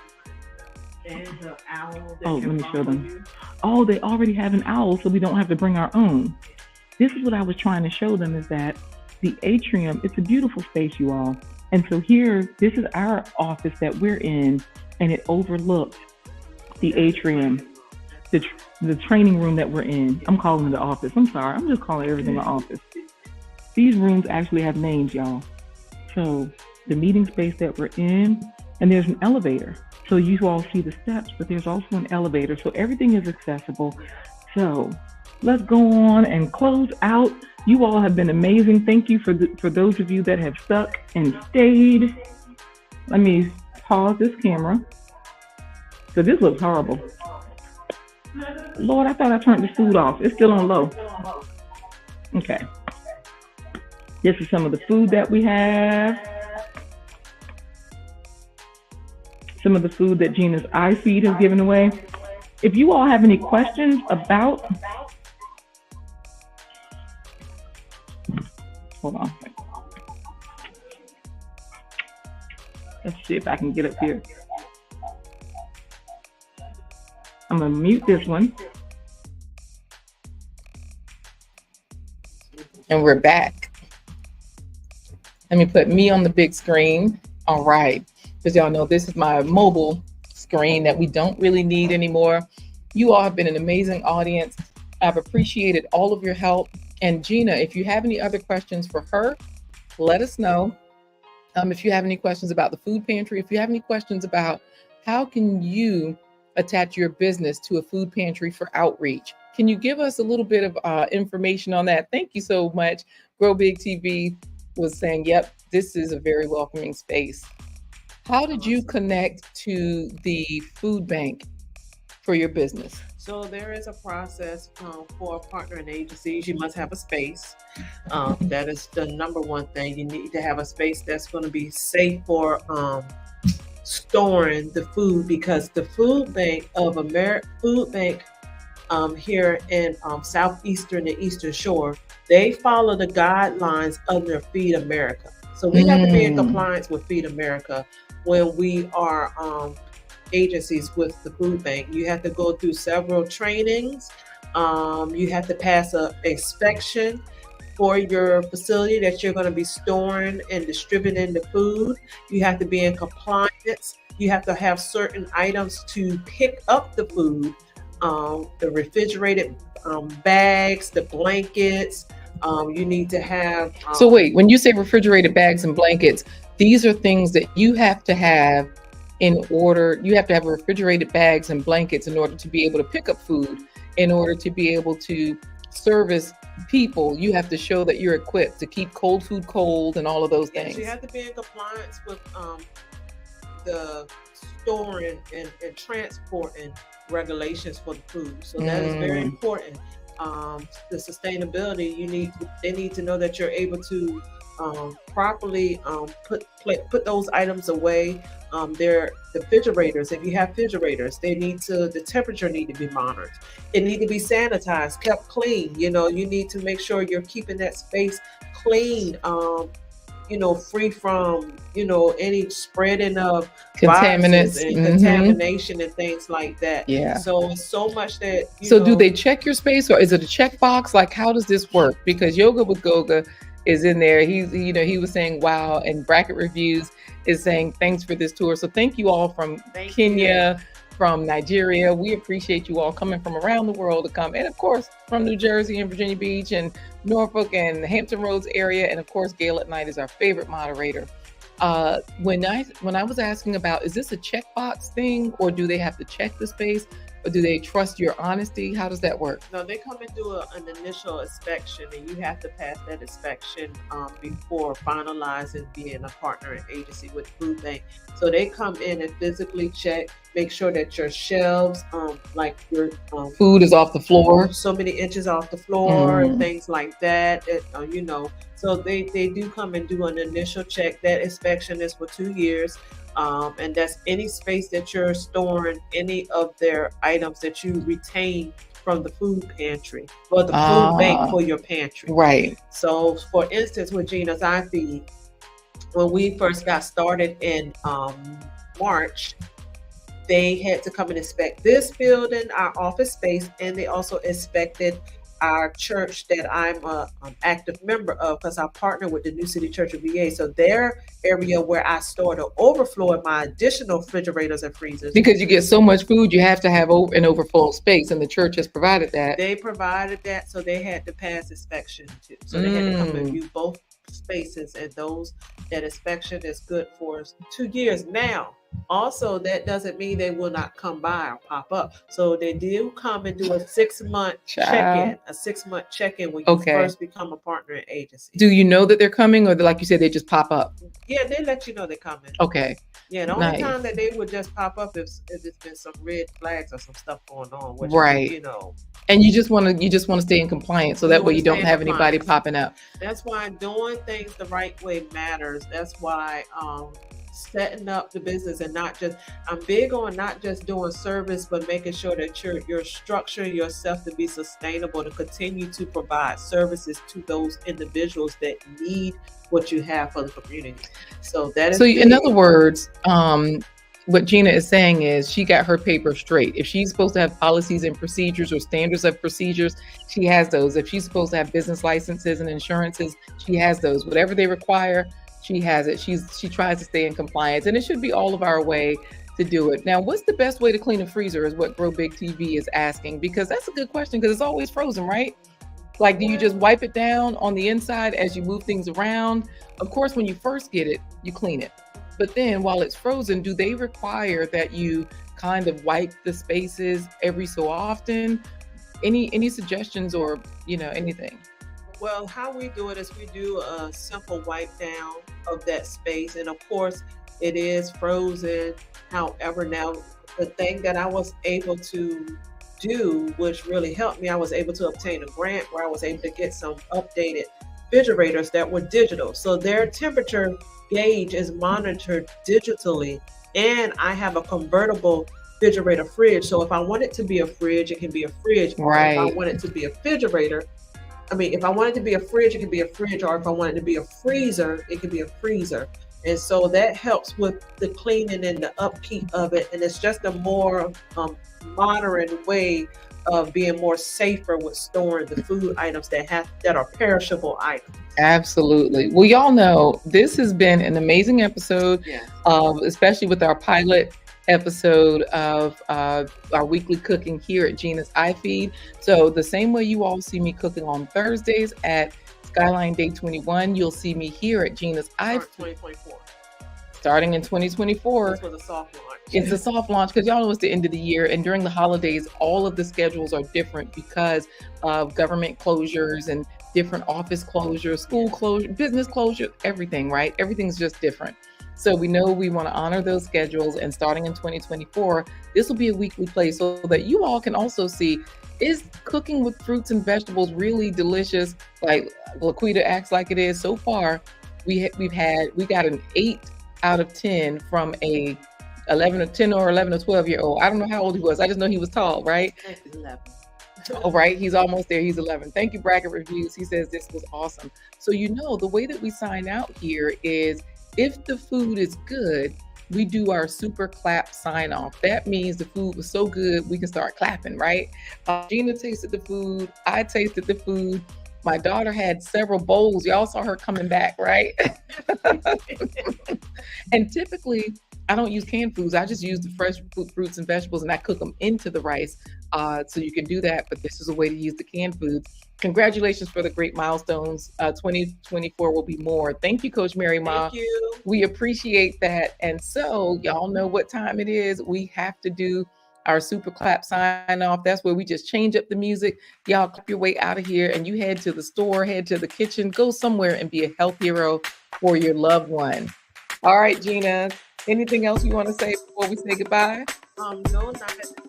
the and the owl that Oh, can let me show follow them. you. Oh, they already have an owl, so we don't have to bring our own. This is what I was trying to show them, is that the atrium, it's a beautiful space, you all. And so here, this is our office that we're in, and it overlooks the atrium, the training room that we're in. I'm calling it the office. I'm sorry. I'm just calling everything an office. These rooms actually have names, y'all. So the meeting space that we're in, and there's an elevator. So you all see the steps, but there's also an elevator. So everything is accessible. So let's go on and close out. You all have been amazing. Thank you for those of you that have stuck and stayed. Let me pause this camera. So this looks horrible. Lord, I thought I turned the food off. It's still on low. Okay. This is some of the food that we have. Some of the food that Jeana's iFeed has given away. If you all have any questions about, hold on. Let's see if I can get up here. I'm gonna mute this one. And we're back. Let me put me on the big screen. All right. Because y'all know this is my mobile screen that we don't really need anymore. You all have been an amazing audience. I've appreciated all of your help. And Jeana, if you have any other questions for her, let us know. If you have any questions about the food pantry, if you have any questions about how can you attach your business to a food pantry for outreach, can you give us a little bit of information on that? Thank you so much. Grow Big TV was saying, yep, this is a very welcoming space. How did you connect to the food bank for your business? So there is a process for partnering agencies. You must have a space. That is the number one thing. You need to have a space that's going to be safe for storing the food, because the food bank of food bank here in southeastern and eastern shore, they follow the guidelines under Feed America. So we have to be in compliance with Feed America when we are agencies with the food bank. You have to go through several trainings. You have to pass an inspection for your facility that you're going to be storing and distributing the food. You have to be in compliance You have to have certain items to pick up the food, the refrigerated bags, the blankets. You need to have. So wait, when you say refrigerated bags and blankets, these are things that you have to have in order. You have to have refrigerated bags and blankets in order to be able to pick up food, in order to be able to service people. You have to show that you're equipped to keep cold food cold and all of those Yes, things. you have to be in compliance with the storing and transporting regulations for the food. So that is very important. The sustainability, they need to know that you're able to properly put those items away. They're the refrigerators. If you have refrigerators, the temperature need to be monitored. It need to be sanitized, kept clean. You need to make sure you're keeping that space clean. Free from, any spreading of Contaminants viruses and contamination and things like that. Yeah. So it's so much that. So do they check your space, or is it a checkbox? Like, how does this work? Because Yoga with Goga is in there. He was saying wow, and Bracket Reviews is saying thanks for this tour. So thank you all from Kenya, from Nigeria. We appreciate you all coming from around the world to come, and of course from New Jersey and Virginia Beach and Norfolk and the Hampton Roads area, and of course Gail at Night is our favorite moderator. When I was asking about, is this a checkbox thing, or do they have to check the space, or do they trust your honesty? How does that work? No, they come and do an initial inspection, and you have to pass that inspection before finalizing being a partner and agency with Food Bank. So they come in and physically check, make sure that your shelves, like your food is off the floor, so many inches off the floor, and things like that. So they do come and do an initial check. That inspection is for 2 years. And that's any space that you're storing any of their items that you retain from the food pantry or the food bank for your pantry. Right. So, for instance, with Jeana's iFeed, when we first got started in March, they had to come and inspect this building, our office space, and they also inspected our church that I'm an active member of, because I partner with the New City Church of VA. So their area where I store the overflow of my additional refrigerators and freezers. Because you get so much food, you have to have an overflow space, and the church has provided that. They provided that, so they had to pass inspection too. So they had to come and view both spaces, and that inspection is good for 2 years now. Also, that doesn't mean they will not come by or pop up. So they do come and do a 6-month check-in when you first become a partner in agency. Do you know that they're coming, or like you said, they just pop up? Yeah, they let you know they're coming. Okay. Yeah, the only time that they would just pop up if it's been some red flags or some stuff going on. Which, right. And you just want to stay in compliance, so that way you don't have anybody popping up. That's why doing things the right way matters. That's why setting up the business, and I'm big on not just doing service, but making sure that you're structuring yourself to be sustainable, to continue to provide services to those individuals that need what you have for the community. So that is so in other words, what Jeana is saying is she got her paper straight. If she's supposed to have policies and procedures or standards of procedures, she has those. If she's supposed to have business licenses and insurances, she has those. Whatever they require, she has it. She tries to stay in compliance, and it should be all of our way to do it. Now, what's the best way to clean a freezer is what Grow Big TV is asking, because that's a good question, because it's always frozen, right? Like, do you just wipe it down on the inside as you move things around? Of course, when you first get it, you clean it. But then while it's frozen, do they require that you kind of wipe the spaces every so often? Any suggestions or, anything? Well, how we do it is we do a simple wipe down of that space. And of course, it is frozen. However, now the thing that I was able to do, which really helped me, I was able to obtain a grant where I was able to get some updated refrigerators that were digital. So their temperature gauge is monitored digitally, and I have a convertible refrigerator fridge. So if I want it to be a fridge, it can be a fridge. Right. If I want it to be a refrigerator, if I want it to be a fridge, it can be a fridge, or if I want it to be a freezer, it can be a freezer. And so that helps with the cleaning and the upkeep of it. And it's just a more modern way of being more safer with storing the food items that are perishable items. Absolutely. Well, y'all know this has been an amazing episode, Yeah. especially with our pilot episode of our weekly cooking here at Jeana's iFeed. So the same way you all see me cooking on Thursdays at Skyline Day 21, you'll see me here at Jeana's iFeed 2024. starting in 2024. This was a soft launch. It's a soft launch because y'all know it's the end of the year, and during the holidays, all of the schedules are different because of government closures and different office closures, school closure, business closure, everything, right? Everything's just different. So we know we want to honor those schedules, and starting in 2024, this will be a weekly play so that you all can also see, is cooking with fruits and vegetables really delicious? Like LaQuita acts like it is. So far, we got an 8 out of 10 from a 11 or 10 or 11 or 12-year-old. I don't know how old he was. I just know he was tall, right? 11. Oh, right. He's almost there. He's 11. Thank you, Bracket Reviews. He says this was awesome. So, the way that we sign out here is if the food is good, we do our super clap sign off. That means the food was so good, we can start clapping, right? Jeana tasted the food. I tasted the food. My daughter had several bowls. Y'all saw her coming back, right? And typically, I don't use canned foods. I just use the fresh fruits and vegetables, and I cook them into the rice. So you can do that, but this is a way to use the canned foods. Congratulations for the great milestones. 2024 will be more. Thank you, Coach Mary Ma. Thank you. We appreciate that. And so y'all know what time it is. We have to do our super clap sign off. That's where we just change up the music. Y'all clap your way out of here, and you head to the store, head to the kitchen, go somewhere and be a health hero for your loved one. All right, Jeana. Anything else you want to say before we say goodbye? No, not at this time.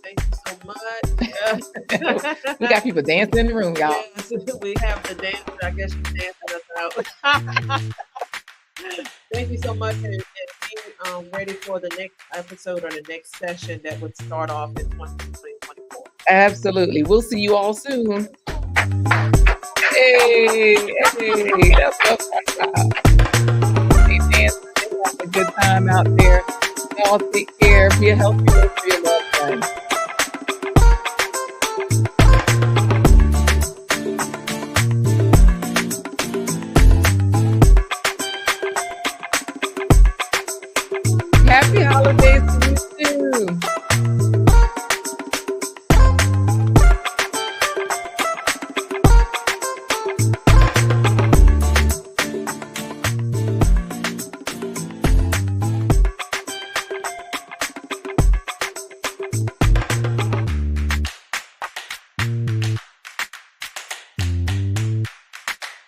Thank you so much. We got people dancing in the room, y'all. Yes, we have the dance. I guess you're dancing us out. Thank you so much, and be ready for the next episode or the next session that would start off in 2024. Absolutely. We'll see you all soon. Hey, that's dancing. Have a good time out there. Y'all take care. Be a healthy for your loved ones.